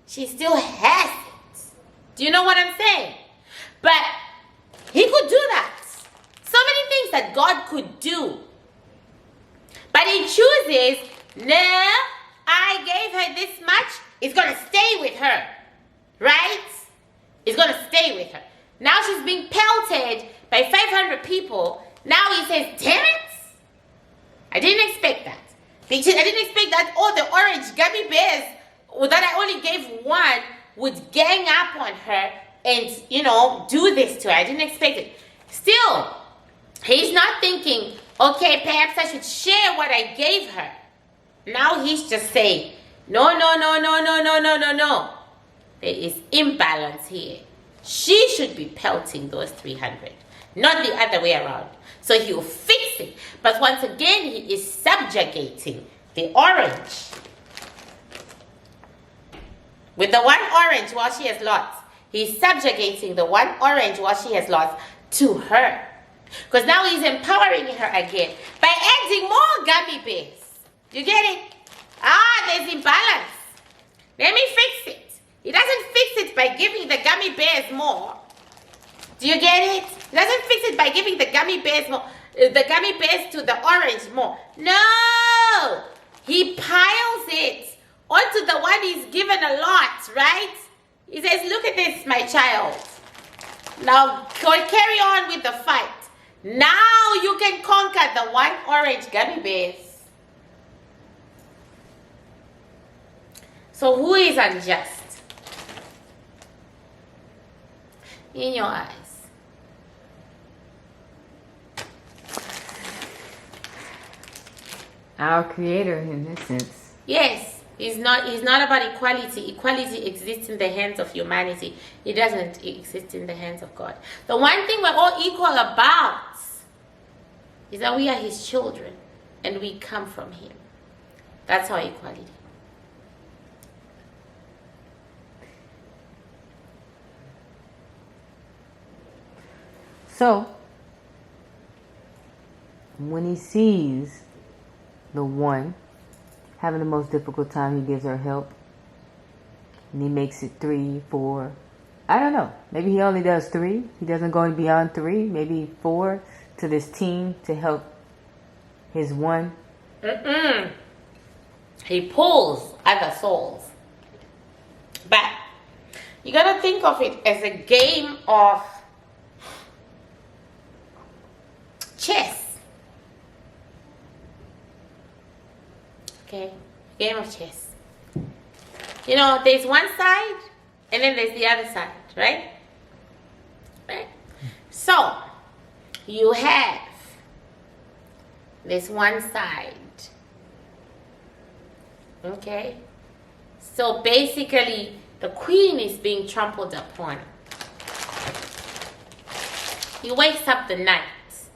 she still has it. Do you know what I'm saying? But he could do that. So many things that God could do. But he chooses, no, I gave her this much. It's going to stay with her. Right? It's going to stay with her. Now she's being pelted by 500 people. Now he says, damn it. I didn't expect that. I didn't expect that all the orange gummy bears that I only gave one would gang up on her and, you know, do this to her. I didn't expect it. Still, he's not thinking, okay, perhaps I should share what I gave her. Now he's just saying, no. There is imbalance here. She should be pelting those 300, not the other way around. So he'll fix it. But once again, he is subjugating the orange. With the one orange while she has lots, he's subjugating the one orange while she has lots to her. Because now he's empowering her again by adding more gummy bears. You get it? There's imbalance. Let me fix it. He doesn't fix it by giving the gummy bears more. Do you get it? He doesn't fix it by giving the gummy bears more. The gummy bears to the orange more. No! He piles it onto the one he's given a lot, right? He says, look at this, my child. Now, carry on with the fight. Now you can conquer the one orange gummy bears. So who is unjust? In your eyes. Our creator in this sense. Yes. It's not about equality. Equality exists in the hands of humanity. It doesn't exist in the hands of God. The one thing we're all equal about is that we are his children and we come from him. That's our equality. So, when he sees the one having the most difficult time, he gives her help. And he makes it 3, 4. I don't know. Maybe he only does 3. He doesn't go beyond 3. Maybe 4 to this team to help his one. He pulls other souls. But you gotta think of it as a game of chess. Okay, game of chess. You know, there's one side and then there's the other side, right? Right? So, you have this one side. Okay? So basically, the queen is being trampled upon. He wakes up the knight.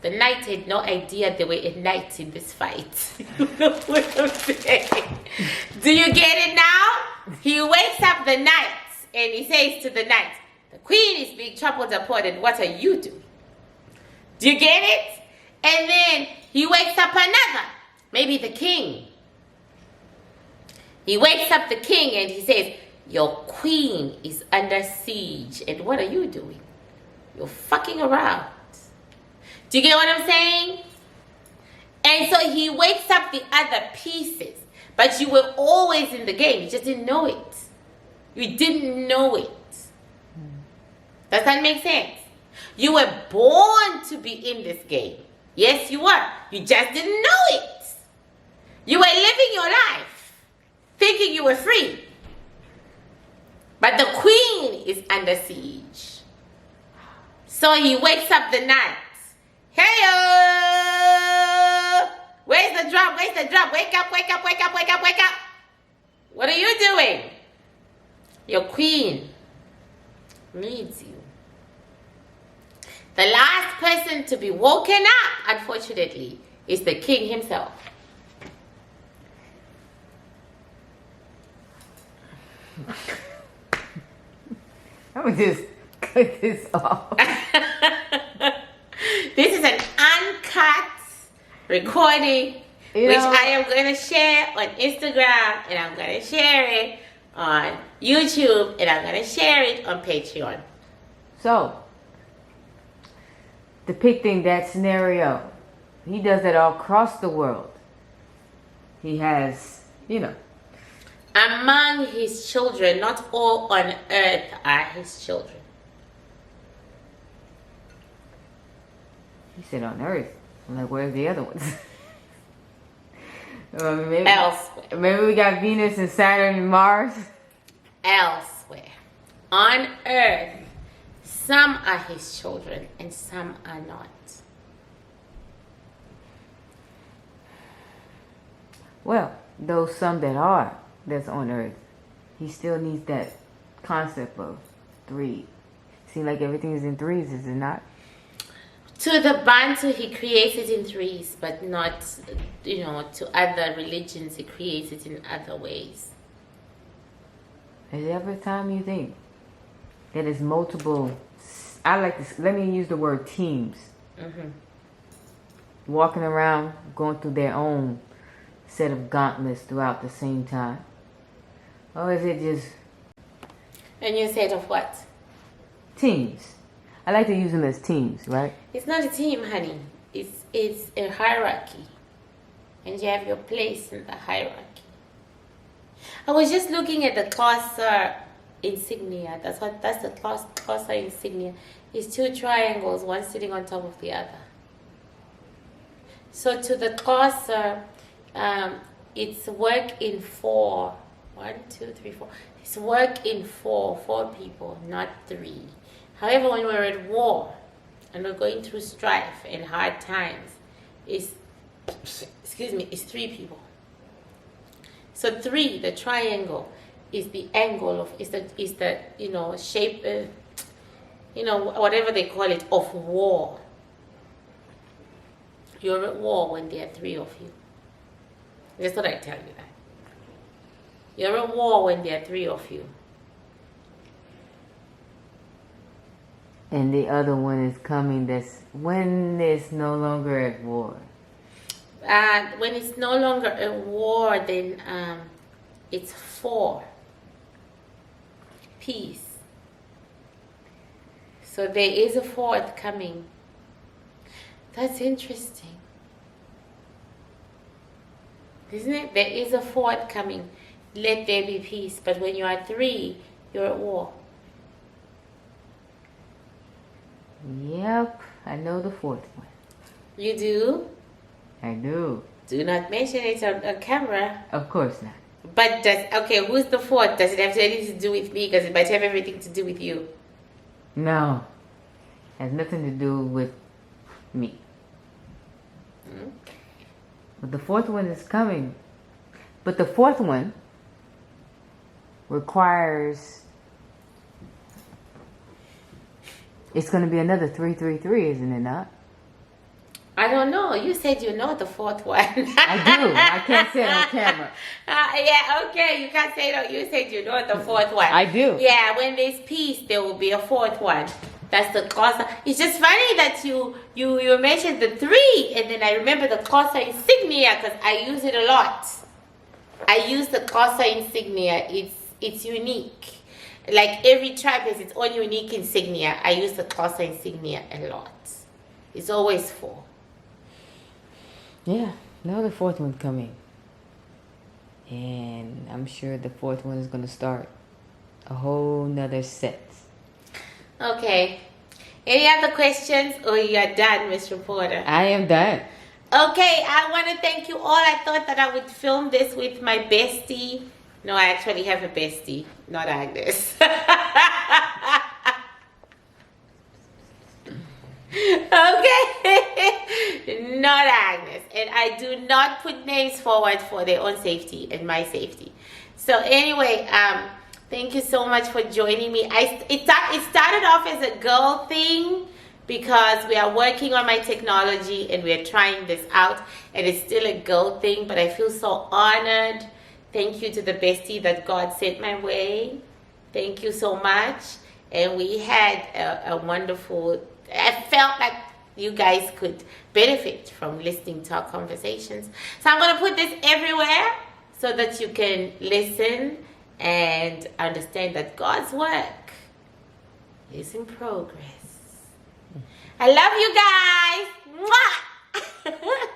The knight had no idea there were a knight in this fight. You know what I'm saying? Do you get it now? He wakes up the knight and he says to the knight, the queen is being trampled upon and what are you doing? Do you get it? And then he wakes up another, maybe the king. He wakes up the king and he says, your queen is under siege and what are you doing? You're fucking around. Do you get what I'm saying? And so he wakes up the other pieces. But you were always in the game. You just didn't know it. You didn't know it. Does that make sense? You were born to be in this game. Yes, you were. You just didn't know it. You were living your life thinking you were free. But the queen is under siege. So he wakes up the night. Hey-o! Where's the drum? Where's the drum? Wake up, wake up, wake up, wake up, wake up. What are you doing? Your queen needs you. The last person to be woken up, unfortunately, is the king himself. I'm going to just cut this off. This is an uncut recording, which I am going to share on Instagram, and I'm going to share it on YouTube, and I'm going to share it on Patreon. So, depicting that scenario, he does that all across the world. He has, among his children, not all on earth are his children. He said on earth. I'm like, where's the other ones? Elsewhere. Maybe we got Venus and Saturn and Mars. Elsewhere. On earth, some are his children and some are not. Well, those some that's on earth, he still needs that concept of three. Seems like everything is in threes, is it not? To the Bantu, he creates it in threes, but not, to other religions, he creates it in other ways. Is there ever a time you think that is multiple, let me use the word teams, walking around, going through their own set of gauntlets throughout the same time? Or is it just... And you said of what? Teams. I like to use them as teams, right? It's not a team, honey. It's a hierarchy. And you have your place in the hierarchy. I was just looking at the Trickster insignia. That's the Trickster insignia. It's two triangles, one sitting on top of the other. So to the Trickster, it's work in four. 1, 2, 3, 4. It's work in four people, not three. However, when we're at war and we're going through strife and hard times, it's 3 people. So 3, the triangle, is the angle of is the shape, whatever they call it, of war. You're at war when there are 3 of you. Just thought I'd tell you that. You're at war when there are 3 of you. And the other one is coming when it's no longer at war. When it's no longer a war, then it's 4. Peace. So there is a 4th coming. That's interesting. Isn't it? There is a 4th coming. Let there be peace. But when you are 3, you're at war. Yep, I know the 4th one. You do? I do. Do not mention it on camera. Of course not. But who's the 4th? Does it have anything to do with me? Because it might have everything to do with you. No. Has nothing to do with me. Okay. But the fourth one is coming. But the fourth one requires, it's going to be another 333, isn't it not? I don't know. You said you know the fourth one. I do. I can't say it on camera. Yeah, okay. You can't say it. You said you know the fourth one. I do. Yeah, when there's peace, there will be a fourth one. That's the Cosa. It's just funny that you mentioned the 3, and then I remember the Cosa insignia because I use it a lot. I use the Cosa insignia. It's unique. Like every tribe has its own unique insignia. I use the Cosa insignia a lot. It's always 4. Yeah, now the fourth one's coming. And I'm sure the fourth one is going to start a whole nother set. Okay. Any other questions or you are done, Miss Reporter? I am done. Okay, I want to thank you all. I thought that I would film this with my bestie. No, I actually have a bestie, not Agnes. Okay, not Agnes. And I do not put names forward for their own safety and my safety. So anyway, thank you so much for joining me. It started off as a girl thing because we are working on my technology and we're trying this out, and it's still a girl thing, but I feel so honored. Thank you to the bestie that God sent my way. Thank you so much. And we had a wonderful, I felt like you guys could benefit from listening to our conversations. So I'm going to put this everywhere so that you can listen and understand that God's work is in progress. I love you guys. Mwah!